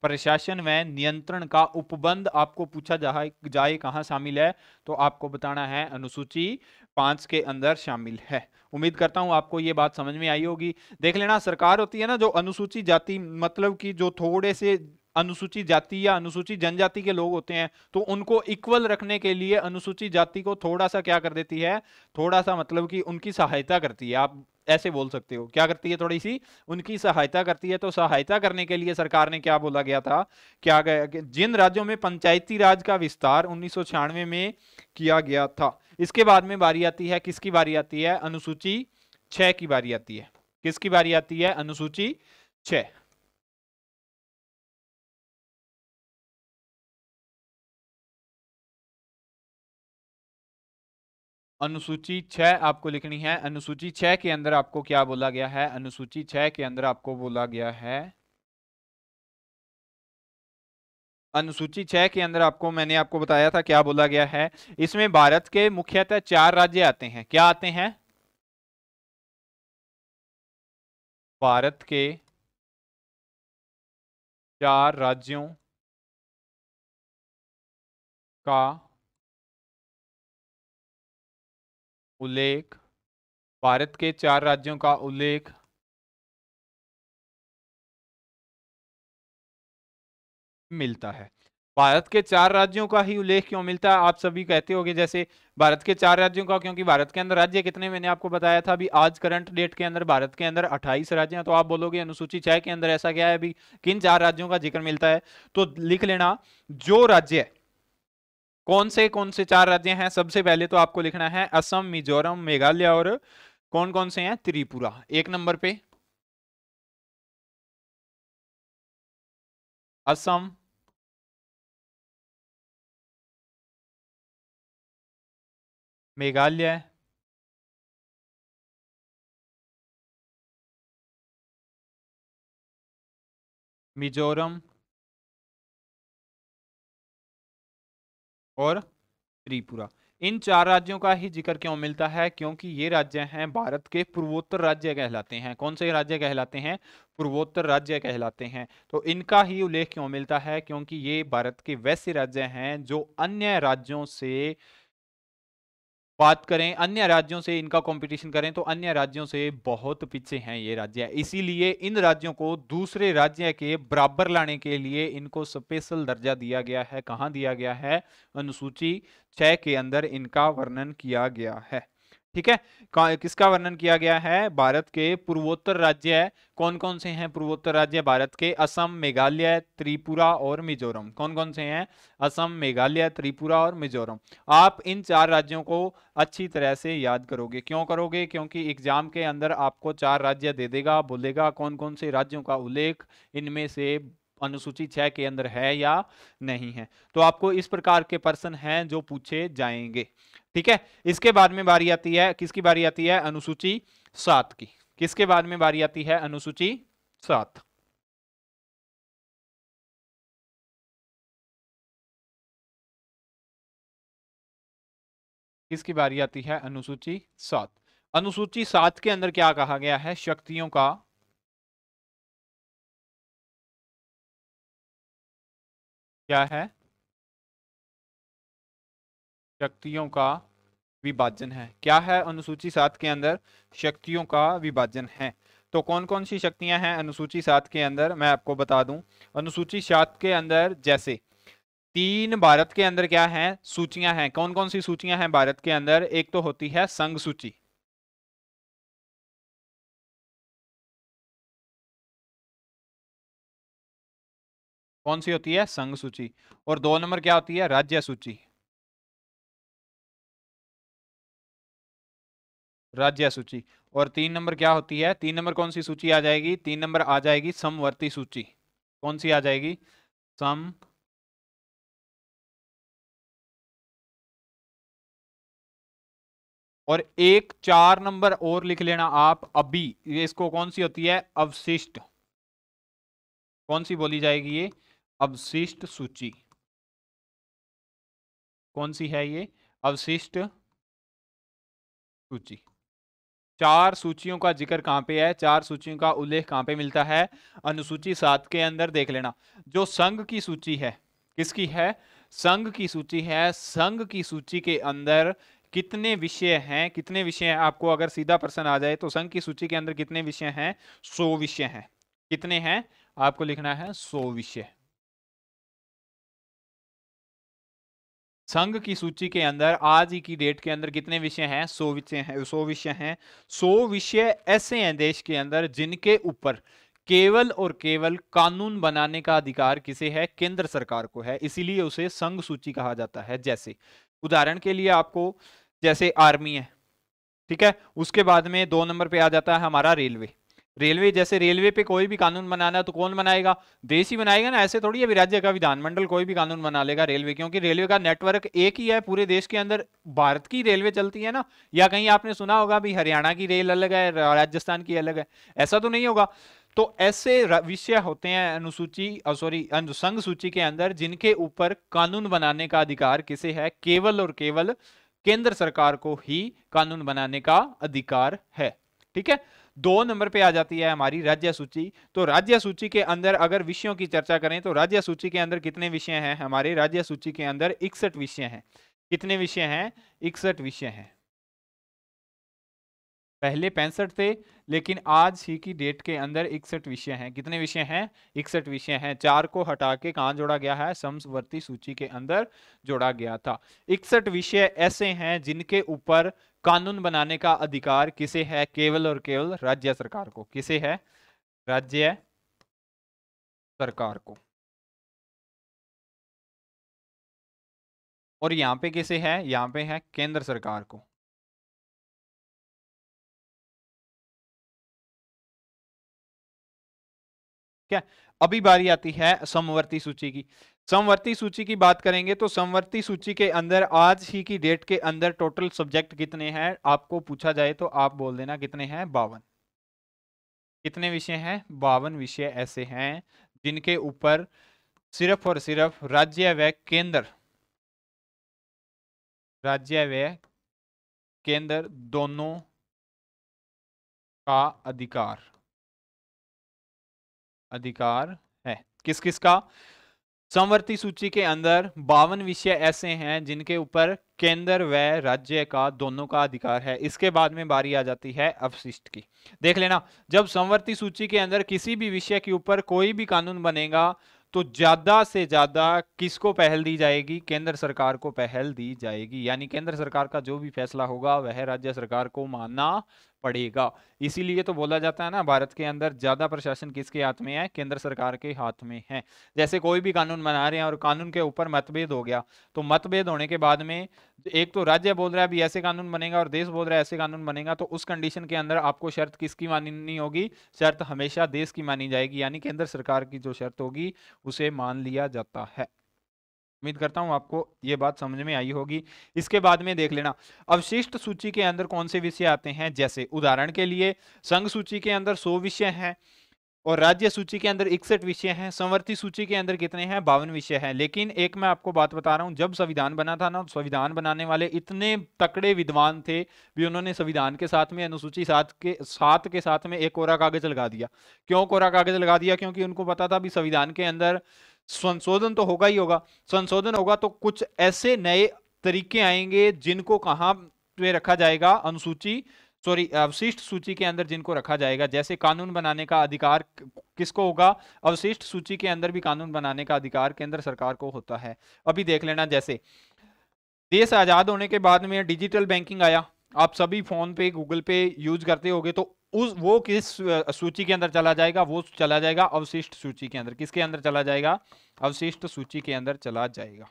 प्रशासन व नियंत्रण का उपबंध आपको पूछा जाए कहां शामिल है, तो आपको बताना है अनुसूची 5 के अंदर शामिल है। उम्मीद करता हूं आपको ये बात समझ में आई होगी। देख लेना, सरकार होती है ना जो अनुसूचित जाति, मतलब कि जो थोड़े से अनुसूचित जाति या अनुसूचित जनजाति के लोग होते हैं, तो उनको इक्वल रखने के लिए अनुसूचित जाति को थोड़ा सा क्या कर देती है, थोड़ा सा मतलब कि उनकी सहायता करती है, आप ऐसे बोल सकते हो। क्या करती है, थोड़ी सी उनकी सहायता करती है। तो सहायता करने के लिए सरकार ने क्या बोला गया था, क्या गया कि जिन राज्यों में पंचायती राज का विस्तार 1996 में किया गया था, इसके बाद में बारी आती है, किसकी बारी आती है, अनुसूची 6 की बारी आती है। किसकी बारी आती है, अनुसूची 6। अनुसूची 6 आपको लिखनी है। अनुसूची 6 के अंदर आपको क्या बोला गया है, अनुसूची 6 के अंदर आपको बोला गया है, अनुसूची 6 के अंदर आपको, मैंने आपको बताया था क्या बोला गया है, इसमें भारत के मुख्यतः 4 राज्य आते हैं। क्या आते हैं, भारत के 4 राज्यों का उल्लेख, भारत के 4 राज्यों का उल्लेख मिलता है। भारत के 4 राज्यों का ही उल्लेख क्यों मिलता है, आप सभी कहते होंगे जैसे भारत के 4 राज्यों का, क्योंकि भारत के अंदर राज्य कितने, मैंने आपको बताया था अभी, आज करंट डेट के अंदर भारत के अंदर 28 राज्य हैं। तो आप बोलोगे अनुसूची 6 के अंदर ऐसा क्या है, अभी किन 4 राज्यों का जिक्र मिलता है, तो लिख लेना जो राज्य, कौन से 4 राज्य हैं, सबसे पहले तो आपको लिखना है असम, मिजोरम, मेघालय और कौन कौन से हैं, त्रिपुरा। 1 नंबर पे असम, मेघालय, मिजोरम और त्रिपुरा। इन 4 राज्यों का ही जिक्र क्यों मिलता है, क्योंकि ये राज्य हैं भारत के पूर्वोत्तर राज्य कहलाते हैं। कौन से राज्य कहलाते हैं, पूर्वोत्तर राज्य कहलाते हैं। तो इनका ही उल्लेख क्यों मिलता है, क्योंकि ये भारत के वैसे राज्य हैं जो अन्य राज्यों से बात करें, अन्य राज्यों से इनका कंपटीशन करें तो अन्य राज्यों से बहुत पीछे हैं ये राज्य। इसीलिए इन राज्यों को दूसरे राज्य के बराबर लाने के लिए इनको स्पेशल दर्जा दिया गया है। कहां दिया गया है, अनुसूची 6 के अंदर इनका वर्णन किया गया है। ठीक है, किसका वर्णन किया गया है, भारत के पूर्वोत्तर राज्य, कौन कौन से हैं पूर्वोत्तर राज्य भारत के, असम, मेघालय, त्रिपुरा और मिजोरम। कौन कौन से हैं, असम, मेघालय, त्रिपुरा और मिजोरम। आप इन 4 राज्यों को अच्छी तरह से याद करोगे। क्यों करोगे, क्योंकि एग्जाम के अंदर आपको 4 राज्य दे देगा, बोलेगा कौन कौन से राज्यों का उल्लेख इनमें से अनुसूची 6 के अंदर है या नहीं है। तो आपको इस प्रकार के प्रश्न हैं जो पूछे जाएंगे। ठीक है, इसके बाद में बारी आती है, किसकी बारी आती है, अनुसूची 7 की। किसके बाद में बारी आती है, अनुसूची 7। किसकी बारी आती है, अनुसूची 7। अनुसूची 7 के अंदर क्या कहा गया है, शक्तियों का क्या है? शक्तियों का विभाजन है। क्या है अनुसूची 7 के अंदर? शक्तियों का विभाजन है। तो कौन कौन सी शक्तियां हैं अनुसूची 7 के अंदर, मैं आपको बता दूं। अनुसूची 7 के अंदर जैसे 3 भारत के अंदर क्या है, सूचियां हैं। कौन कौन सी सूचियां हैं भारत के अंदर? एक तो होती है संघ सूची। कौन सी होती है? संघ सूची। और 2 नंबर क्या होती है? राज्य सूची। राज्य सूची। और 3 नंबर क्या होती है? 3 नंबर कौन सी सूची आ जाएगी? 3 नंबर आ जाएगी समवर्ती सूची। कौन सी आ जाएगी? सम और एक 4 नंबर और लिख लेना आप अभी। ये इसको कौन सी होती है? अवशिष्ट। कौन सी बोली जाएगी ये? अवशिष्ट सूची। कौन सी है ये? अवशिष्ट सूची। 4 सूचियों का जिक्र कहां पे है? 4 सूचियों का उल्लेख कहां पे मिलता है? अनुसूची 7 के अंदर। देख लेना, जो संघ की सूची है, किसकी है? संघ की सूची है। संघ की सूची के अंदर कितने विषय हैं? कितने विषय हैं? आपको अगर सीधा प्रश्न आ जाए तो संघ की सूची के अंदर कितने विषय हैं? 100 विषय हैं। कितने हैं? आपको लिखना है 100 विषय। संघ की सूची के अंदर आज ही की डेट के अंदर कितने विषय हैं? 100 विषय हैं। 100 विषय हैं। 100 विषय ऐसे हैं देश के अंदर जिनके ऊपर केवल और केवल कानून बनाने का अधिकार किसे है? केंद्र सरकार को है। इसीलिए उसे संघ सूची कहा जाता है। जैसे उदाहरण के लिए आपको, जैसे आर्मी है, ठीक है, उसके बाद में 2 नंबर पे आ जाता है हमारा रेलवे। रेलवे, जैसे रेलवे पे कोई भी कानून बनाना है तो कौन बनाएगा? देश ही बनाएगा ना। ऐसे थोड़ी है राज्य का विधानमंडल कोई भी कानून बना लेगा रेलवे, क्योंकि रेलवे का नेटवर्क एक ही है पूरे देश के अंदर। भारत की रेलवे चलती है ना। या कहीं आपने सुना होगा भी हरियाणा की रेल अलग है, राजस्थान की अलग है? ऐसा तो नहीं होगा। तो ऐसे विषय होते हैं अनुसूची, सॉरी, संघ सूची के अंदर जिनके ऊपर कानून बनाने का अधिकार किसे है? केवल और केवल केंद्र सरकार को ही कानून बनाने का अधिकार है। ठीक है। 2 नंबर पे आ जाती है हमारी राज्य सूची। तो राज्य सूची के अंदर अगर विषयों की चर्चा करें तो राज्य सूची के अंदर कितने विषय हैं? हमारे राज्य सूची के अंदर 61 विषय हैं। कितने विषय हैं? 61 विषय हैं। पहले 65 थे, लेकिन आज ही की डेट के अंदर 61 विषय हैं। कितने विषय हैं? 61 विषय हैं। 4 को हटा के कहां जोड़ा गया है? समवर्ती सूची के अंदर जोड़ा गया था। 61 विषय ऐसे हैं जिनके ऊपर कानून बनाने का अधिकार किसे है? केवल और केवल राज्य सरकार को। किसे है? राज्य सरकार को। और यहां पे किसे है? यहां पे है केंद्र सरकार को। क्या? अभी बारी आती है समवर्ती सूची की। समवर्ती सूची की बात करेंगे तो समवर्ती सूची के अंदर आज ही की डेट के अंदर टोटल सब्जेक्ट कितने हैं? आपको पूछा जाए तो आप बोल देना कितने हैं? 52। कितने विषय हैं? 52 विषय ऐसे हैं जिनके ऊपर सिर्फ और सिर्फ राज्य व केंद्र, राज्य व केंद्र दोनों का अधिकार, अधिकार है। किस किस का? समवर्ती सूची के अंदर 52 विषय ऐसे हैं जिनके ऊपर केंद्र व राज्य का दोनों का अधिकार है। इसके बाद में बारी आ जाती है अवशिष्ट की। देख लेना, जब समवर्ती सूची के अंदर किसी भी विषय के ऊपर कोई भी कानून बनेगा तो ज्यादा से ज्यादा किसको पहल दी जाएगी? केंद्र सरकार को पहल दी जाएगी। यानी केंद्र सरकार का जो भी फैसला होगा वह राज्य सरकार को मानना पड़ेगा। इसीलिए तो बोला जाता है ना, भारत के अंदर ज्यादा प्रशासन किसके हाथ में है? केंद्र सरकार के हाथ में है। जैसे कोई भी कानून बना रहे हैं और कानून के ऊपर मतभेद हो गया, तो मतभेद होने के बाद में एक तो राज्य बोल रहा है भी ऐसे कानून बनेगा और देश बोल रहा है ऐसे कानून बनेगा, तो उस कंडीशन के अंदर आपको शर्त किसकी माननी होगी? शर्त हमेशा देश की मानी जाएगी। यानी केंद्र सरकार की जो शर्त होगी उसे मान लिया जाता है। उम्मीद करता हूं आपको ये बात समझ में आई होगी। इसके बाद में देख लेना अवशिष्ट सूची के अंदर कौन से विषय आते हैं। जैसे उदाहरण के लिए संघ सूची के अंदर 100 विषय हैं और राज्य सूची के अंदर 61 विषय हैं। समवर्ती सूची के अंदर कितने हैं? 52 विषय हैं। लेकिन एक मैं आपको बात बता रहा हूं, जब संविधान बना था ना, संविधान बनाने वाले इतने तकड़े विद्वान थे भी, उन्होंने संविधान के साथ में अनुसूची 7 के साथ में एक कोरा कागज लगा दिया। क्यों कोरा कागज लगा दिया? क्योंकि उनको पता था भी संविधान के अंदर संशोधन तो होगा ही होगा, संशोधन होगा तो कुछ ऐसे नए तरीके आएंगे जिनको कहां पे रखा जाएगा, अनुसूची सॉरी अवशिष्ट सूची के अंदर जिनको रखा जाएगा। जैसे कानून बनाने का अधिकार किसको होगा, अवशिष्ट सूची के अंदर भी कानून बनाने का अधिकार केंद्र सरकार को होता है। अभी देख लेना, जैसे देश आजाद होने के बाद में डिजिटल बैंकिंग आया, आप सभी फोन पे गूगल पे यूज करते होगे, तो उस वो किस सूची के अंदर चला जाएगा, वो चला जाएगा अवशिष्ट सूची के अंदर। किसके अंदर चला जाएगा, अवशिष्ट सूची के अंदर चला जाएगा।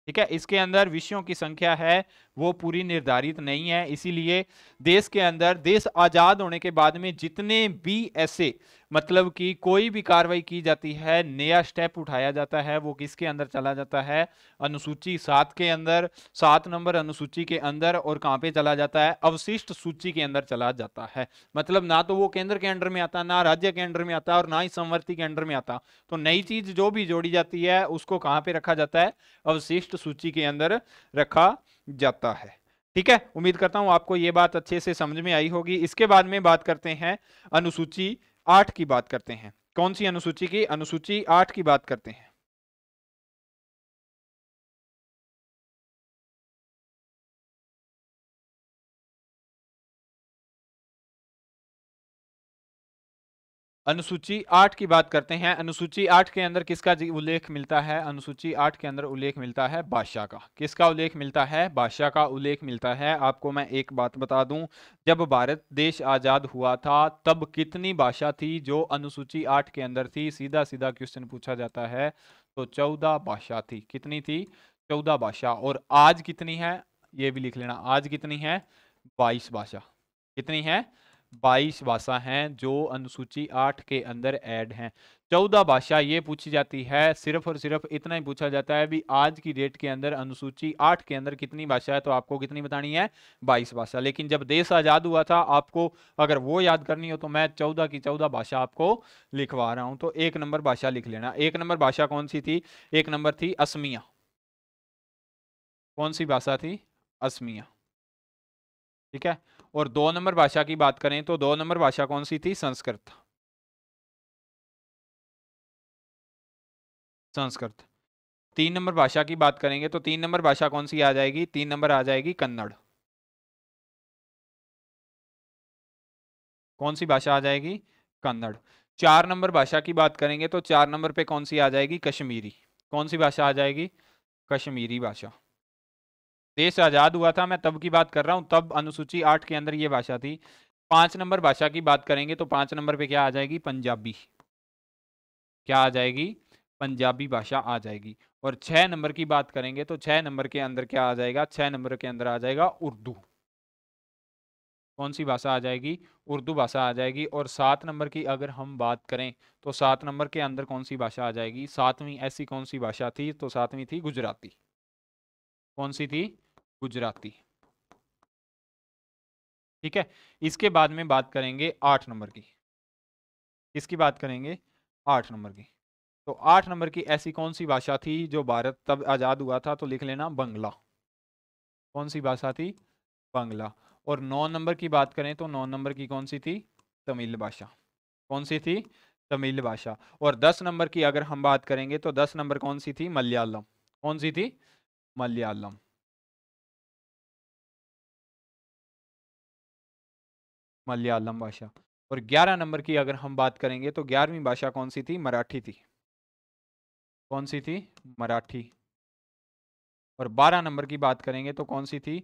ठीक है, इसके अंदर विषयों की संख्या है वो पूरी निर्धारित नहीं है, इसीलिए देश के अंदर देश आजाद होने के बाद में जितने भी ऐसे मतलब कि कोई भी कार्रवाई की जाती है, नया स्टेप उठाया जाता है, वो किसके अंदर चला जाता है, अनुसूची 7 के अंदर, 7 नंबर अनुसूची के अंदर। और कहां पे चला जाता है, अवशिष्ट सूची के अंदर चला जाता है। मतलब ना तो वो केंद्र के अंडर में आता, ना राज्य के अंडर में आता, और ना ही समवर्ती के अंडर में आता। तो नई चीज जो भी जोड़ी जाती है उसको कहां पे रखा जाता है, अवशिष्ट सूची के अंदर रखा जाता है। ठीक है, उम्मीद करता हूं आपको यह बात अच्छे से समझ में आई होगी। इसके बाद में बात करते हैं अनुसूची 8 की बात करते हैं। कौन सी अनुसूची की, अनुसूची 8 की बात करते हैं। अनुसूची 8 की बात करते हैं। अनुसूची 8 के अंदर किसका उल्लेख मिलता है, अनुसूची 8 के अंदर उल्लेख मिलता है भाषा का। किसका उल्लेख मिलता है, भाषा का उल्लेख मिलता है। आपको मैं एक बात बता दूं, जब भारत देश आजाद हुआ था तब कितनी भाषा थी जो अनुसूची 8 के अंदर थी, सीधा सीधा क्वेश्चन पूछा जाता है। तो 14 भाषा थी। कितनी थी, 14 भाषा। और आज कितनी है, ये भी लिख लेना, आज कितनी है, 22 भाषा। कितनी है, 22 भाषा हैं जो अनुसूची 8 के अंदर ऐड हैं। 14 भाषा ये पूछी जाती है, सिर्फ और सिर्फ इतना ही पूछा जाता है भी आज की डेट के अंदर अनुसूची 8 के अंदर कितनी भाषा है, तो आपको कितनी बतानी है, 22 भाषा। लेकिन जब देश आजाद हुआ था, आपको अगर वो याद करनी हो तो मैं 14 की 14 भाषा आपको लिखवा रहा हूं। तो 1 नंबर भाषा लिख लेना। 1 नंबर भाषा कौन सी थी, 1 नंबर थी असमिया। कौन सी भाषा थी, असमिया। ठीक है, और 2 नंबर भाषा की बात करें तो 2 नंबर भाषा कौन सी थी, संस्कृत। संस्कृत। 3 नंबर भाषा की बात करेंगे तो 3 नंबर भाषा कौन सी आ जाएगी, 3 नंबर आ जाएगी कन्नड़। कौन सी भाषा आ जाएगी, कन्नड़। 4 नंबर भाषा की बात करेंगे तो 4 नंबर पे कौन सी आ जाएगी, कश्मीरी। कौन सी भाषा आ जाएगी, कश्मीरी भाषा। देश आजाद हुआ था, मैं तब की बात कर रहा हूं, तब अनुसूची 8 के अंदर ये भाषा थी। 5 नंबर भाषा की बात करेंगे तो 5 नंबर पे क्या आ जाएगी, पंजाबी। क्या आ जाएगी, पंजाबी भाषा आ जाएगी। और 6 नंबर की बात करेंगे तो 6 नंबर के अंदर क्या आ जाएगा, 6 नंबर के अंदर आ जाएगा उर्दू। कौन सी भाषा आ जाएगी, उर्दू भाषा आ जाएगी। और 7 नंबर की अगर हम बात करें तो 7 नंबर के अंदर कौन सी भाषा आ जाएगी, 7वीं ऐसी कौन सी भाषा थी, तो 7वीं थी गुजराती। कौन सी थी, गुजराती। ठीक है, इसके बाद में बात करेंगे 8 नंबर की। किसकी बात करेंगे, 8 नंबर की। तो 8 नंबर की ऐसी कौन सी भाषा थी जो भारत तब आजाद हुआ था, तो लिख लेना बंगला। कौन सी भाषा थी, बांग्ला। और 9 नंबर की बात करें तो 9 नंबर की कौन सी थी, तमिल भाषा। कौन सी थी, तमिल भाषा। और 10 नंबर की अगर हम बात करेंगे तो 10 नंबर कौन सी थी, मलयालम। कौन सी थी, मलयालम। मलयालम भाषा। और 11 नंबर की अगर हम बात करेंगे तो 11वीं भाषा कौन सी थी, मराठी थी। कौन सी थी, मराठी। और 12 नंबर की बात करेंगे तो कौन सी थी,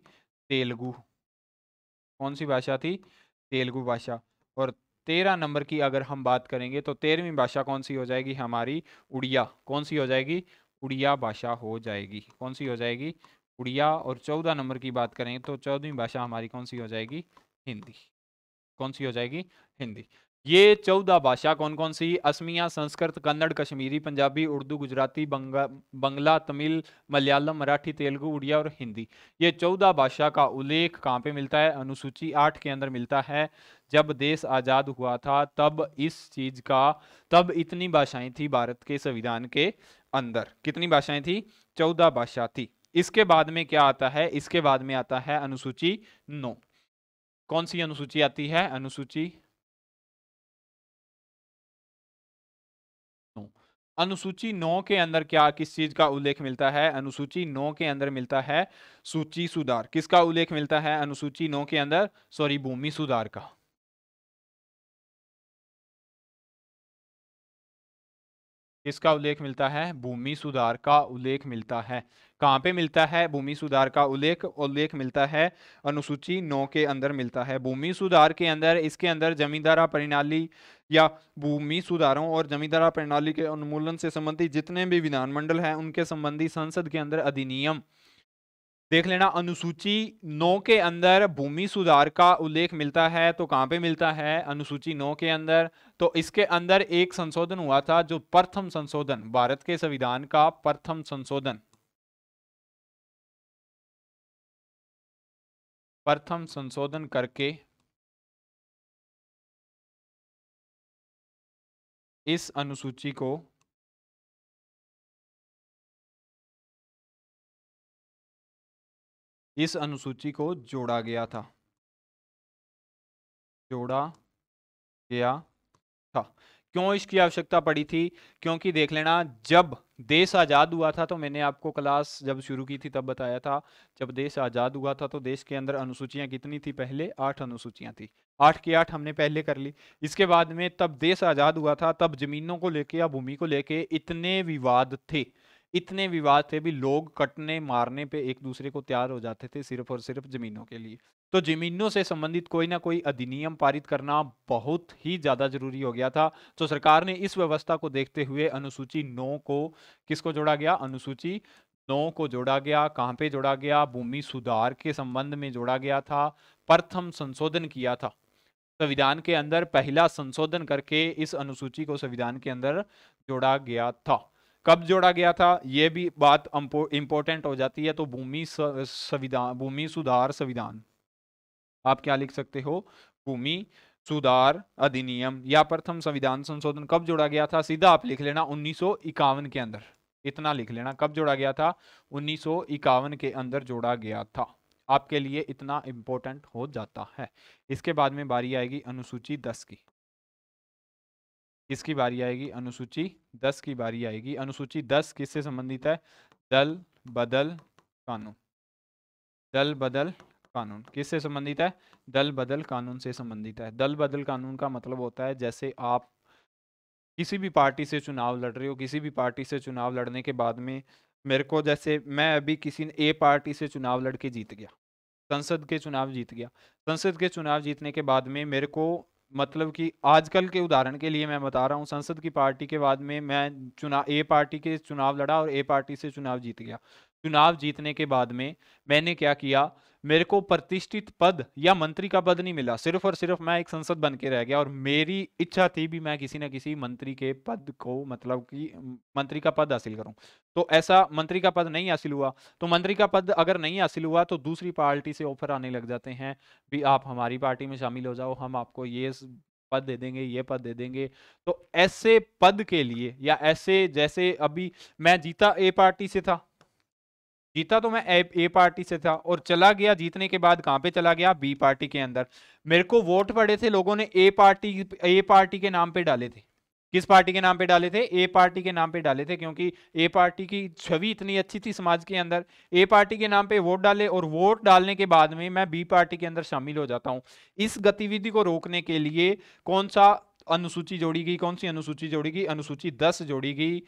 तेलुगु। कौन सी भाषा थी, तेलुगु भाषा। और 13 नंबर की अगर हम बात करेंगे तो 13वीं भाषा कौन सी हो जाएगी हमारी, उड़िया। कौन सी हो जाएगी, उड़िया भाषा हो जाएगी। कौन सी हो जाएगी, उड़िया। और 14 नंबर की बात करें तो 14वीं भाषा हमारी कौन सी हो जाएगी, हिंदी। कौन सी हो जाएगी, हिंदी। ये 14 भाषा कौन कौन सी, असमिया, संस्कृत, कन्नड़, कश्मीरी, पंजाबी, उर्दू, गुजराती, बंगला, तमिल, मलयालम, मराठी, तेलुगु, उड़िया और हिंदी। ये 14 भाषा का उल्लेख कहाँ पे मिलता है, अनुसूची 8 के अंदर मिलता है। जब देश आजाद हुआ था तब इस चीज का, तब इतनी भाषाएं थी भारत के संविधान के अंदर। कितनी भाषाएं थी, 14 भाषा थी। इसके बाद में क्या आता है, इसके बाद में आता है अनुसूची 9। कौन सी अनुसूची आती है, अनुसूची 9। अनुसूची 9 के अंदर क्या किस चीज का उल्लेख मिलता है? अनुसूची 9 के अंदर मिलता है सूची सुधार। किसका उल्लेख मिलता है अनुसूची 9 के अंदर? सॉरी, भूमि सुधार का। किसका उल्लेख मिलता है? भूमि सुधार का उल्लेख मिलता है। कहाँ पे मिलता है भूमि सुधार का उल्लेख? उल्लेख मिलता है अनुसूची 9 के अंदर मिलता है। भूमि सुधार के अंदर, इसके अंदर जमींदारा प्रणाली या भूमि सुधारों और जमींदारा प्रणाली के उन्मूलन से संबंधित जितने भी विधानमंडल हैं उनके संबंधी संसद के अंदर अधिनियम देख लेना। अनुसूची 9 के अंदर भूमि सुधार का उल्लेख मिलता है, तो कहां पे मिलता है? अनुसूची 9 के अंदर। तो इसके अंदर एक संशोधन हुआ था, जो प्रथम संशोधन, भारत के संविधान का प्रथम संशोधन, प्रथम संशोधन करके इस अनुसूची को जोड़ा गया था, जोड़ा गया था। क्यों इसकी आवश्यकता पड़ी थी? क्योंकि देख लेना, जब देश आजाद हुआ था, तो मैंने आपको क्लास जब शुरू की थी तब बताया था, जब देश आजाद हुआ था तो देश के अंदर अनुसूचियां कितनी थी? पहले 8 अनुसूचियां थी। 8 की 8 हमने पहले कर ली। इसके बाद में तब देश आजाद हुआ था, तब जमीनों को लेके या भूमि को लेके इतने विवाद थे, इतने विवाद थे भी, लोग कटने मारने पे एक दूसरे को तैयार हो जाते थे सिर्फ और सिर्फ जमीनों के लिए। तो जमीनों से संबंधित कोई ना कोई अधिनियम पारित करना बहुत ही ज्यादा जरूरी हो गया था। तो सरकार ने इस व्यवस्था को देखते हुए अनुसूची 9 को, किसको जोड़ा गया? अनुसूची 9 को जोड़ा गया। कहां पे जोड़ा गया? भूमि सुधार के संबंध में जोड़ा गया था। प्रथम संशोधन किया था संविधान के अंदर, पहला संशोधन करके इस अनुसूची को संविधान के अंदर जोड़ा गया था। कब जोड़ा गया था यह भी बात इंपॉर्टेंट हो जाती है। तो संविधान, भूमि सुधार संविधान, आप क्या लिख सकते हो? भूमि सुधार अधिनियम या प्रथम संविधान संशोधन कब जोड़ा गया था? सीधा आप लिख लेना 1951 के अंदर। इतना लिख लेना, कब जोड़ा गया था? 1951 के अंदर जोड़ा गया था। आपके लिए इतना इंपॉर्टेंट हो जाता है। इसके बाद में बारी आएगी अनुसूची 10 की। किसकी बारी आएगी? अनुसूची 10 की बारी आएगी। अनुसूची 10 किससे संबंधित है? दल बदल कानून। दल बदल कानून किससे संबंधित है? दल बदल कानून से संबंधित है। दल बदल कानून का मतलब होता है, जैसे आप किसी भी पार्टी से चुनाव लड़ रहे हो, किसी भी पार्टी से चुनाव लड़ने के बाद में मेरे को, जैसे मैं अभी किसी ए पार्टी से चुनाव लड़के जीत गया, संसद के चुनाव जीत गया। संसद के चुनाव जीतने के बाद में मेरे को, मतलब कि आजकल के उदाहरण के लिए मैं बता रहा हूँ, संसद की पार्टी के बाद में मैं चुनाव, ए पार्टी के चुनाव लड़ा और ए पार्टी से चुनाव जीत गया। चुनाव जीतने के बाद में मैंने क्या किया? मेरे को प्रतिष्ठित पद या मंत्री का पद नहीं मिला, सिर्फ और सिर्फ मैं एक संसद बन के रह गया। और मेरी इच्छा थी भी मैं किसी ना किसी मंत्री के पद को, मतलब कि मंत्री का पद हासिल करूं। तो ऐसा मंत्री का पद नहीं हासिल हुआ। तो मंत्री का पद अगर नहीं हासिल हुआ तो दूसरी पार्टी से ऑफर आने लग जाते हैं, भी आप हमारी पार्टी में शामिल हो जाओ, हम आपको ये पद दे देंगे, ये पद दे देंगे। तो ऐसे पद के लिए, या ऐसे, जैसे अभी मैं जीता ए पार्टी से था, जीता तो मैं ए पार्टी से था, और चला गया जीतने के बाद कहां पे चला गया? बी पार्टी के अंदर। मेरे को वोट पड़े थे, लोगों ने ए पार्टी के नाम पे डाले थे। किस पार्टी के नाम पे डाले थे? ए पार्टी के नाम पे डाले थे, क्योंकि ए पार्टी की छवि इतनी अच्छी थी समाज के अंदर। ए पार्टी के नाम पे वोट डाले, और वोट डालने के बाद में मैं बी पार्टी के अंदर शामिल हो जाता हूं। इस गतिविधि को रोकने के लिए कौन सा अनुसूची जोड़ी गई? कौन सी अनुसूची जोड़ी गई? अनुसूची 10 जोड़ी गई,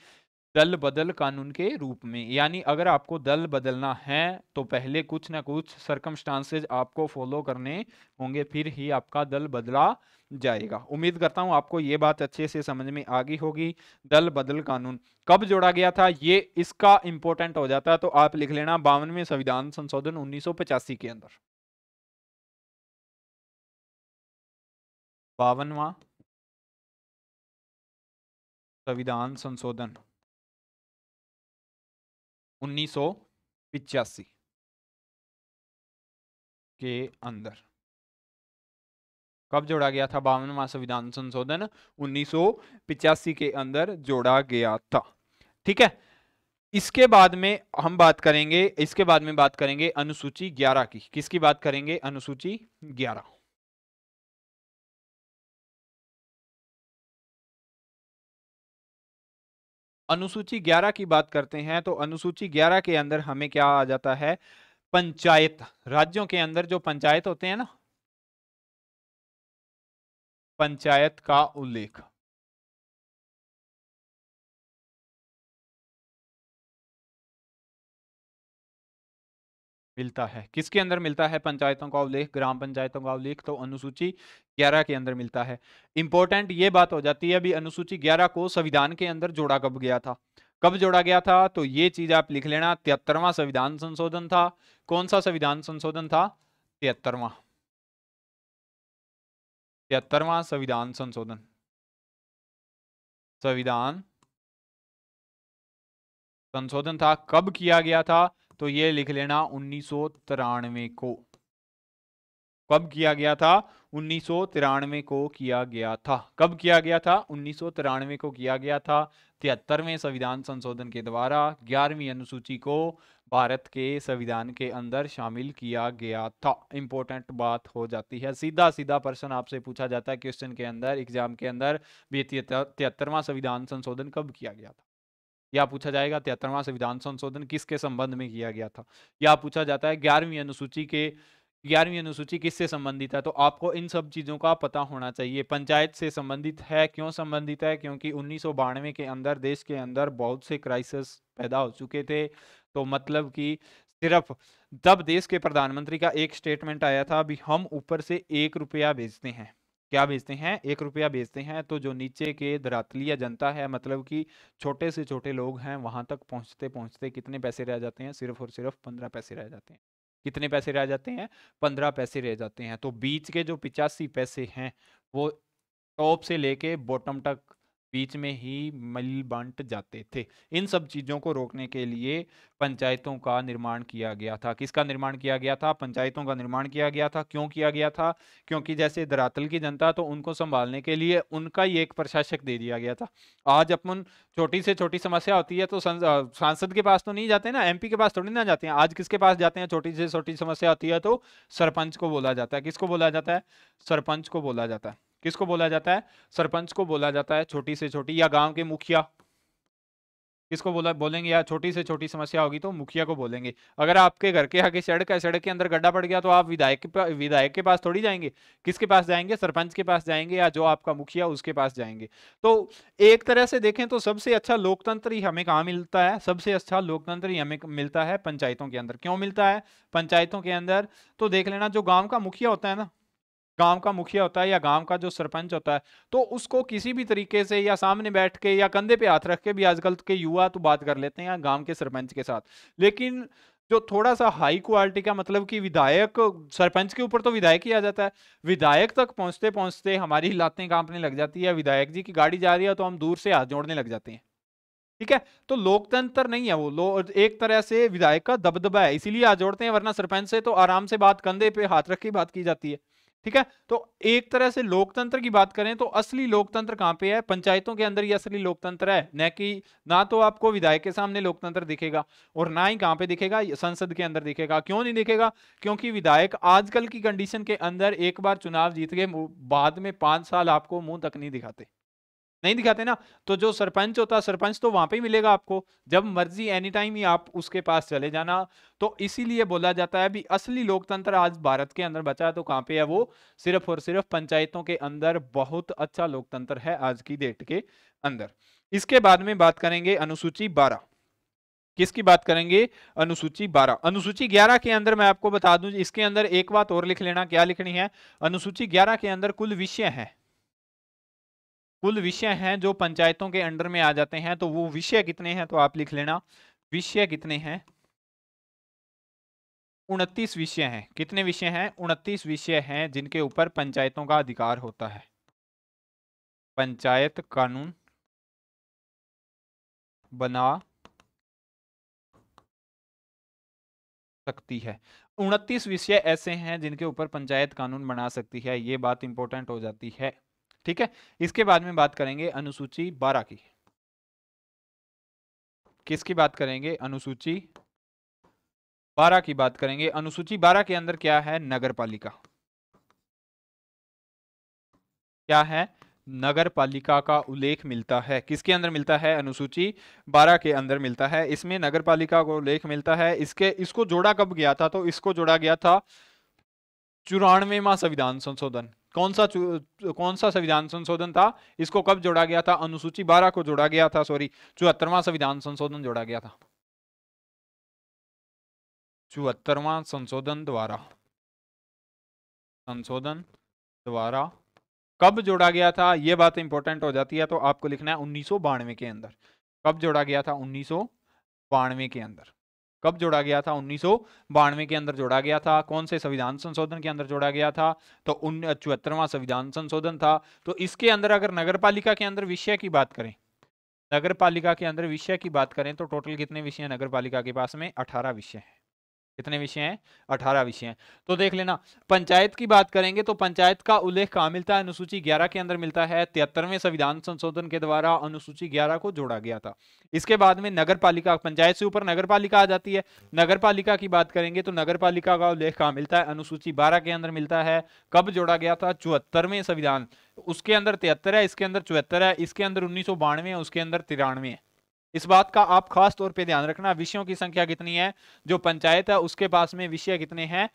दल बदल कानून के रूप में। यानी अगर आपको दल बदलना है तो पहले कुछ ना कुछ सरकमस्टांसेस आपको फॉलो करने होंगे, फिर ही आपका दल बदला जाएगा। उम्मीद करता हूं आपको ये बात अच्छे से समझ में आ गई होगी। दल बदल कानून कब जोड़ा गया था, ये इसका इंपॉर्टेंट हो जाता है। तो आप लिख लेना 52वें संविधान संशोधन 1985 के अंदर। 52वां संविधान संशोधन 1985 के अंदर कब जोड़ा गया था? 52वां संविधान संशोधन 1985 के अंदर जोड़ा गया था। ठीक है। इसके बाद में हम बात करेंगे, इसके बाद में बात करेंगे अनुसूची 11 की। किसकी बात करेंगे? अनुसूची 11। अनुसूची 11 की बात करते हैं तो अनुसूची 11 के अंदर हमें क्या आ जाता है, पंचायत। राज्यों के अंदर जो पंचायत होते हैं ना, पंचायत का उल्लेख। मिलता है, किसके अंदर मिलता है पंचायतों का उल्लेख, ग्राम पंचायतों का उल्लेख, तो अनुसूची 11 के अंदर मिलता है। इंपॉर्टेंट ये बात हो जाती है, अभी अनुसूची 11 को संविधान के अंदर जोड़ा कब गया था, कब जोड़ा गया था, तो ये चीज आप लिख लेना, 73वां संविधान संशोधन था। कौन सा संविधान संशोधन था, 73वां, 73वां संविधान संशोधन, संविधान संशोधन था। कब किया गया था, तो ये लिख लेना 1993 को। कब किया गया था, 1993 को किया गया था। कब किया गया था, 1993 को किया गया था। 73वें संविधान संशोधन के द्वारा 11वीं अनुसूची को भारत के संविधान के अंदर शामिल किया गया था। इंपॉर्टेंट बात हो जाती है, सीधा सीधा प्रश्न आपसे पूछा जाता है क्वेश्चन के अंदर, एग्जाम के अंदर भी, 73वां संविधान संशोधन कब किया गया था, या पूछा जाएगा 73वां संविधान संशोधन किसके संबंध में किया गया था, या पूछा जाता है 11वीं अनुसूची किससे संबंधित है। तो आपको इन सब चीजों का पता होना चाहिए। पंचायत से संबंधित है, क्यों संबंधित है, क्योंकि 1992 के अंदर देश के अंदर बहुत से क्राइसिस पैदा हो चुके थे। तो मतलब कि सिर्फ जब देश के प्रधानमंत्री का एक स्टेटमेंट आया था, अभी हम ऊपर से 1 रुपया भेजते हैं, क्या भेजते हैं, 1 रुपया भेजते हैं, तो जो नीचे के धरातलीय जनता है, मतलब कि छोटे से छोटे लोग हैं, वहां तक पहुंचते पहुंचते कितने पैसे रह जाते हैं, सिर्फ और सिर्फ 15 पैसे रह जाते हैं। कितने पैसे रह जाते हैं, 15 पैसे रह जाते हैं। तो बीच के जो 85 पैसे हैं, वो टॉप से लेके बॉटम तक बीच में ही मिल बांट जाते थे। इन सब चीजों को रोकने के लिए पंचायतों का निर्माण किया गया था। किसका निर्माण किया गया था, पंचायतों का निर्माण किया गया था। क्यों किया गया था, क्योंकि जैसे धरातल की जनता, तो उनको संभालने के लिए उनका ही एक प्रशासक दे दिया गया था। आज अपन छोटी से छोटी समस्या होती है तो सांसद के पास तो नहीं जाते ना, एमपी के पास थोड़ी ना जाते हैं, आज किसके पास जाते हैं, छोटी से छोटी समस्या होती है तो सरपंच को बोला जाता है। किसको बोला जाता है, सरपंच को बोला जाता है। किसको बोला जाता है, सरपंच को बोला जाता है, छोटी से छोटी, या गांव के मुखिया, किसको बोलेंगे, या छोटी से छोटी समस्या होगी तो मुखिया को बोलेंगे। अगर आपके घर के आगे सड़क है, सड़क के अंदर गड्ढा पड़ गया, तो आप विधायक के पास थोड़ी जाएंगे, किसके पास जाएंगे, सरपंच के पास जाएंगे, या जो आपका मुखिया उसके पास जाएंगे। तो एक तरह से देखें तो सबसे अच्छा लोकतंत्र ही हमें कहाँ मिलता है, सबसे अच्छा लोकतंत्र ही हमें मिलता है पंचायतों के अंदर। क्यों मिलता है पंचायतों के अंदर, तो देख लेना, जो गांव का मुखिया होता है ना, गांव का मुखिया होता है या गांव का जो सरपंच होता है, तो उसको किसी भी तरीके से, या सामने बैठ के, या कंधे पे हाथ रख के भी आजकल के युवा तो बात कर लेते हैं गांव के सरपंच के साथ। लेकिन जो थोड़ा सा हाई क्वालिटी का, मतलब कि विधायक, सरपंच के ऊपर तो विधायक ही आ जाता है, विधायक तक पहुंचते पहुंचते हमारी लातें कांपने लग जाती है। विधायक जी की गाड़ी जा रही है तो हम दूर से हाथ जोड़ने लग जाते हैं। ठीक है, तो लोकतंत्र नहीं है वो, एक तरह से विधायक का दबदबा है, इसीलिए हाथ जोड़ते हैं, वरना सरपंच से तो आराम से बात, कंधे पे हाथ रख के बात की जाती है। ठीक है, तो एक तरह से लोकतंत्र की बात करें तो असली लोकतंत्र कहां पे है, पंचायतों के अंदर ही असली लोकतंत्र है। न कि, ना तो आपको विधायक के सामने लोकतंत्र दिखेगा, और ना ही कहां पे दिखेगा, संसद के अंदर दिखेगा। क्यों नहीं दिखेगा, क्योंकि विधायक आजकल की कंडीशन के अंदर एक बार चुनाव जीत के बाद में 5 साल आपको मुंह तक नहीं दिखाते, नहीं दिखाते ना। तो जो सरपंच होता है, सरपंच तो वहां पे ही मिलेगा आपको, जब मर्जी एनी टाइम ही आप उसके पास चले जाना। तो इसीलिए बोला जाता है भी असली लोकतंत्र आज भारत के अंदर बचा है तो कहां पे है वो, सिर्फ और सिर्फ पंचायतों के अंदर। बहुत अच्छा लोकतंत्र है आज की डेट के अंदर। इसके बाद में बात करेंगे अनुसूची 12। किसकी बात करेंगे, अनुसूची 12। अनुसूची 11 के अंदर मैं आपको बता दूं, इसके अंदर एक बात और लिख लेना, क्या लिखनी है, अनुसूची 11 के अंदर कुल विषय है, कुल विषय हैं जो पंचायतों के अंडर में आ जाते हैं, तो वो विषय कितने हैं, तो आप लिख लेना, विषय कितने हैं, 29 विषय हैं। कितने विषय हैं, 29 विषय हैं जिनके ऊपर पंचायतों का अधिकार होता है। पंचायत कानून बना सकती है। 29 विषय ऐसे हैं जिनके ऊपर पंचायत कानून बना सकती है, ये बात इंपॉर्टेंट हो जाती है। ठीक है, इसके बाद में बात करेंगे अनुसूची 12 की। किसकी बात करेंगे, अनुसूची 12 की बात करेंगे। अनुसूची 12 के अंदर क्या है, नगर पालिका। क्या है, नगर पालिका का उल्लेख मिलता है। किसके अंदर मिलता है? अनुसूची 12 के अंदर मिलता है। इसमें नगर पालिका को उल्लेख मिलता है। इसको जोड़ा कब गया था? तो इसको जोड़ा गया था 94वां संविधान संशोधन। कौन सा संविधान संशोधन था? इसको कब जोड़ा गया था? अनुसूची 12 को जोड़ा गया था, सॉरी 74वां संविधान संशोधन जोड़ा गया था। 74वां संशोधन द्वारा कब जोड़ा गया था? यह बात इंपॉर्टेंट हो जाती है, तो आपको लिखना है 1992 के अंदर। कब जोड़ा गया था? 1992 के अंदर। कब जोड़ा गया था? 1992 के अंदर जोड़ा गया था। कौन से संविधान संशोधन के अंदर जोड़ा गया था? तो 74वां संविधान संशोधन था। तो इसके अंदर अगर नगरपालिका के अंदर विषय की बात करें, नगरपालिका के अंदर विषय की बात करें तो टोटल कितने विषय हैं नगरपालिका के पास में? 18 विषय हैं। कितने विषय हैं? 18 विषय हैं। तो देख लेना, पंचायत की बात करेंगे तो पंचायत का उल्लेख कहां मिलता है? अनुसूची 11 के अंदर मिलता है। 73वें संविधान संशोधन के द्वारा अनुसूची 11 को जोड़ा गया था। इसके बाद में नगर पालिका, पंचायत से ऊपर नगर पालिका आ जाती है। नगर पालिका की बात करेंगे तो नगर पालिका का उल्लेख कहां मिलता है? अनुसूची 12 के अंदर मिलता है। कब जोड़ा गया था? 74वें संविधान। उसके अंदर 73 है, इसके अंदर 74 है, इसके अंदर 1992 है, उसके अंदर 93 है। इस बात का आप खास तौर पे ध्यान रखना। विषयों की संख्या कितनी है? जो पंचायत है उसके पास में विषय कितने हैं?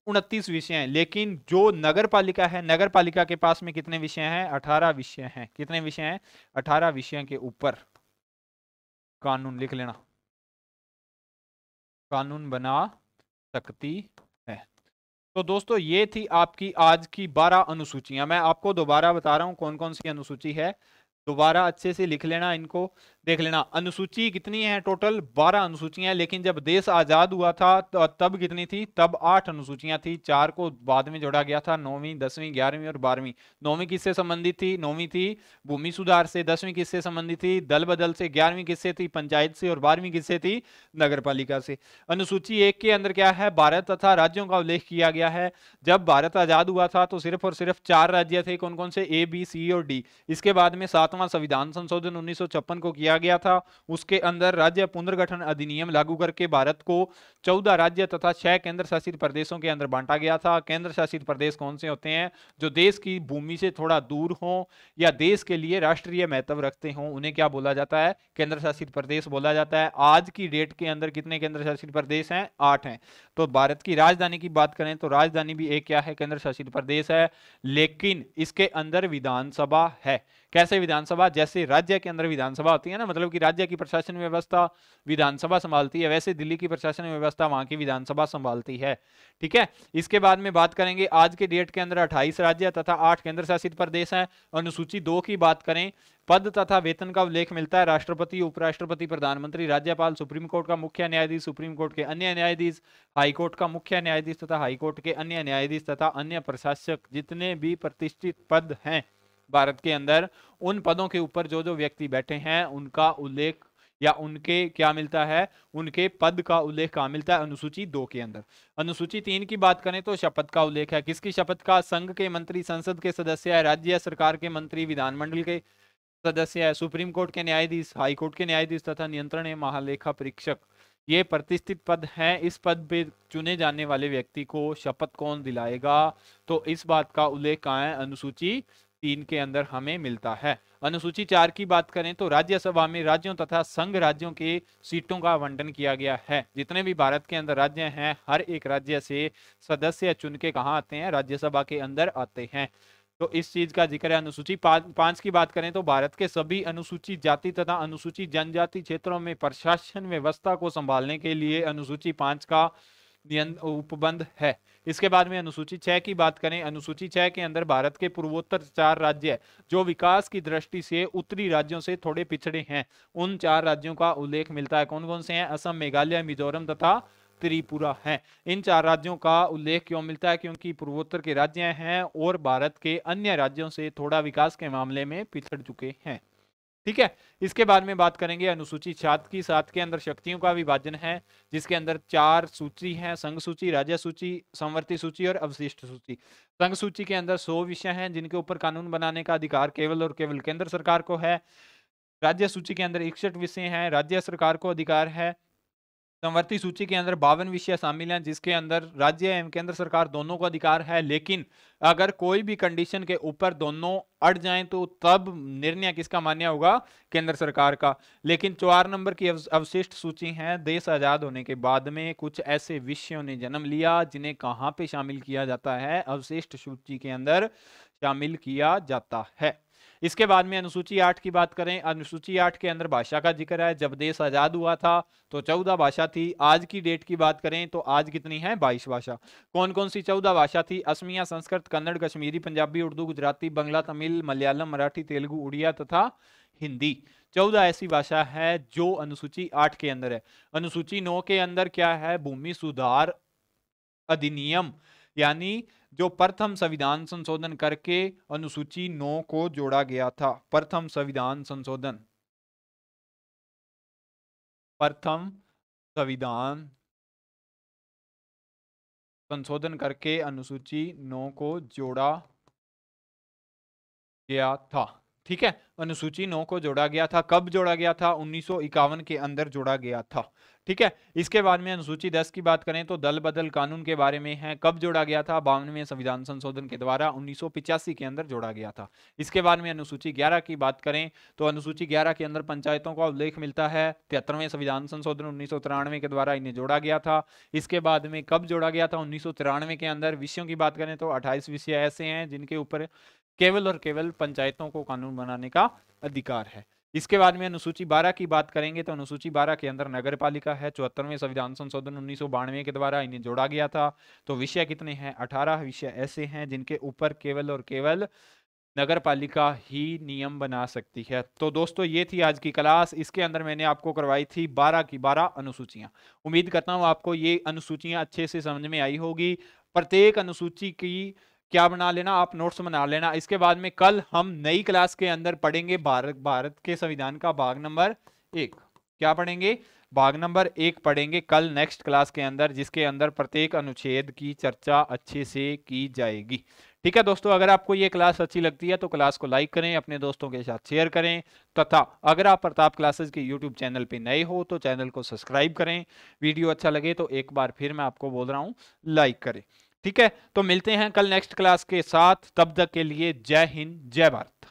29 विषय हैं। लेकिन जो नगर पालिका है, नगर पालिका के पास में कितने विषय हैं? 18 विषय हैं। कितने विषय हैं? 18 विषयों के ऊपर कानून, लिख लेना, कानून बना सकती है। तो दोस्तों ये थी आपकी आज की 12 अनुसूचियां। मैं आपको दोबारा बता रहा हूं कौन कौन सी अनुसूची है, दोबारा अच्छे से लिख लेना इनको। देख लेना, अनुसूची कितनी है? टोटल 12 अनुसूचियां। लेकिन जब देश आजाद हुआ था तो तब कितनी थी? तब 8 अनुसूचियां थी। 4 को बाद में जोड़ा गया था, 9वीं 10वीं 11वीं और 12वीं। 9वीं किससे संबंधित थी? 9वीं थी भूमि सुधार से। 10वीं किससे संबंधित थी? दल बदल से। 11वीं किससे थी? पंचायत से। और 12वीं किससे थी? नगर पालिका से। अनुसूची 1 के अंदर क्या है? भारत तथा राज्यों का उल्लेख किया गया है। जब भारत आजाद हुआ था तो सिर्फ और सिर्फ 4 राज्य थे। कौन कौन से? A, B, C और D। इसके बाद में 7वां संविधान संशोधन 1956 को किया गया था। उसके अंदर राज्य पुनर्गठन अधिनियम लागू करके भारत को 14 राज्य तथा 6 केंद्र शासित प्रदेशों के अंदर बांटा गया था। केंद्र शासित प्रदेश कौन से होते हैं? जो देश की भूमि से थोड़ा दूर हों या देश के लिए राष्ट्रीय महत्व रखते हों, उन्हें क्या बोला जाता है? केंद्र शासित प्रदेश बोला जाता है। आज की डेट के अंदर कितने केंद्र शासित प्रदेश हैं? 8 हैं। तो भारत की राजधानी की बात करें तो राजधानी भी एक क्या है? केंद्र शासित प्रदेश है। लेकिन इसके अंदर विधानसभा है। कैसे विधानसभा? जैसे राज्य के अंदर विधानसभा होती है ना, मतलब कि राज्य की प्रशासन व्यवस्था विधानसभा संभालती है, वैसे दिल्ली की प्रशासन व्यवस्था वहां की विधानसभा संभालती है। ठीक है। इसके बाद में बात करेंगे, आज के डेट के अंदर 28 राज्य तथा 8 केंद्र शासित प्रदेश हैं। अनुसूची 2 की बात करें, पद तथा वेतन का उल्लेख मिलता है। राष्ट्रपति, उपराष्ट्रपति, प्रधानमंत्री, राज्यपाल, सुप्रीम कोर्ट का मुख्य न्यायाधीश, सुप्रीम कोर्ट के अन्य न्यायाधीश, हाईकोर्ट का मुख्य न्यायाधीश तथा हाईकोर्ट के अन्य न्यायाधीश तथा अन्य प्रशासक, जितने भी प्रतिष्ठित पद हैं भारत के अंदर, उन पदों के ऊपर जो जो व्यक्ति बैठे हैं उनका उल्लेख या उनके क्या मिलता है? उनके पद का उल्लेख कहां मिलता है? अनुसूची 2 के अंदर। अनुसूची 3 की बात करें तो शपथ का उल्लेख है। किसकी शपथ का? संघ के मंत्री, संसद के सदस्य है, राज्य सरकार के मंत्री, विधानमंडल के सदस्य है, सुप्रीम कोर्ट के न्यायाधीश, हाई कोर्ट के न्यायाधीश तथा नियंत्रण महालेखा परीक्षक। ये प्रतिष्ठित पद हैं। इस पद पे चुने जाने वाले व्यक्ति को शपथ कौन दिलाएगा? तो इस बात का उल्लेख कहां है? अनुसूची 3 के अंदर हमें मिलता है। अनुसूची 4 की बात करें तो राज्यसभा में राज्यों तथा संघ राज्यों के सीटों का आवंटन किया गया है। जितने भी भारत के अंदर राज्य हैं, हर एक राज्य से सदस्य चुन के कहां आते हैं? राज्यसभा के अंदर आते हैं। तो इस चीज का जिक्र है। अनुसूची 5 की बात करें तो भारत के सभी अनुसूचित जाति तथा अनुसूचित जनजाति क्षेत्रों में प्रशासन व्यवस्था को संभालने के लिए अनुसूची 5 का उपबंध है। इसके बाद में अनुसूची 6 की बात करें, अनुसूची 6 के अंदर भारत के पूर्वोत्तर 4 राज्य जो विकास की दृष्टि से उत्तरी राज्यों से थोड़े पिछड़े हैं, उन 4 राज्यों का उल्लेख मिलता है। कौन कौन से हैं? असम, मेघालय, मिजोरम तथा त्रिपुरा हैं। इन 4 राज्यों का उल्लेख क्यों मिलता है? क्योंकि पूर्वोत्तर के राज्य हैं और भारत के अन्य राज्यों से थोड़ा विकास के मामले में पिछड़ चुके हैं। ठीक है। इसके बाद में बात करेंगे अनुसूची 7 की। 7 के अंदर शक्तियों का विभाजन है, जिसके अंदर 4 सूची हैं: संघ सूची, राज्य सूची, समवर्ती सूची और अवशिष्ट सूची। संघ सूची के अंदर 100 विषय हैं जिनके ऊपर कानून बनाने का अधिकार केवल और केवल केंद्र सरकार को है। राज्य सूची के अंदर 61 विषय हैं, राज्य सरकार को अधिकार है समवर्ती सूची के अंदर 52 विषय शामिल हैं, जिसके अंदर राज्य एवं केंद्र सरकार दोनों को अधिकार है, लेकिन अगर कोई भी कंडीशन के ऊपर दोनों अड़ जाएं तो तब निर्णय किसका मान्य होगा? केंद्र सरकार का। लेकिन 4 नंबर की अवशिष्ट सूची है, देश आजाद होने के बाद में कुछ ऐसे विषयों ने जन्म लिया जिन्हें कहां पे शामिल किया जाता है? अवशिष्ट सूची के अंदर शामिल किया जाता है। इसके बाद में अनुसूची 8 की बात करें, अनुसूची 8 के अंदर भाषा का जिक्र है। जब देश आजाद हुआ था तो 14 भाषा थी। आज की डेट की बात करें तो आज कितनी है? 22 भाषा। कौन कौन सी 14 भाषा थी? असमिया, संस्कृत, कन्नड़, कश्मीरी, पंजाबी, उर्दू, गुजराती, बंगला, तमिल, मलयालम, मराठी, तेलुगु, उड़िया तथा हिंदी। 14 ऐसी भाषा है जो अनुसूची 8 के अंदर है। अनुसूची 9 के अंदर क्या है? भूमि सुधार अधिनियम, यानी जो प्रथम संविधान संशोधन करके अनुसूची 9 को जोड़ा गया था। प्रथम संविधान संशोधन, प्रथम संविधान संशोधन करके अनुसूची 9 को जोड़ा गया था। ठीक है, अनुसूची 9 को जोड़ा गया था। कब जोड़ा गया था? 1951 के अंदर जोड़ा गया था। ठीक है, इसके बाद में अनुसूची 10 की बात करें तो दल बदल कानून के बारे में है। कब जोड़ा गया था? 52वें संविधान संशोधन के द्वारा 1985 के अंदर जोड़ा गया था। इसके बाद में अनुसूची 11 की बात करें तो अनुसूची 11 के अंदर पंचायतों का उल्लेख मिलता है। 73वें संविधान संशोधन 1993 के द्वारा इन्हें जोड़ा गया था। इसके बाद में कब जोड़ा गया था? 1993 के अंदर। विषयों की बात करें तो 28 विषय ऐसे हैं जिनके ऊपर केवल और केवल पंचायतों को कानून बनाने का अधिकार है। इसके बाद में अनुसूची 12 की बात करेंगे तो अनुसूची 12 के अंदर नगर पालिका है। 74वें संविधान संशोधन 1992 के द्वारा इन्हें जोड़ा गया था। तो विषय कितने हैं? 18 विषय ऐसे हैं जिनके ऊपर केवल और केवल नगर पालिका ही नियम बना सकती है। तो दोस्तों ये थी आज की क्लास। इसके अंदर मैंने आपको करवाई थी 12 की 12 अनुसूचियां। उम्मीद करता हूं आपको ये अनुसूचियां अच्छे से समझ में आई होगी। प्रत्येक अनुसूची की क्या बना लेना, आप नोट्स बना लेना। इसके बाद में कल हम नई क्लास के अंदर पढ़ेंगे भारत के संविधान का भाग नंबर 1। क्या पढ़ेंगे? भाग नंबर 1 पढ़ेंगे कल नेक्स्ट क्लास के अंदर, जिसके अंदर प्रत्येक अनुच्छेद की चर्चा अच्छे से की जाएगी। ठीक है दोस्तों, अगर आपको ये क्लास अच्छी लगती है तो क्लास को लाइक करें, अपने दोस्तों के साथ शेयर करें, तथा अगर आप प्रताप क्लासेस के यूट्यूब चैनल पे नए हो तो चैनल को सब्सक्राइब करें। वीडियो अच्छा लगे तो एक बार फिर मैं आपको बोल रहा हूं, लाइक करें। ठीक है, तो मिलते हैं कल नेक्स्ट क्लास के साथ। तब तक के लिए जय हिंद, जय भारत।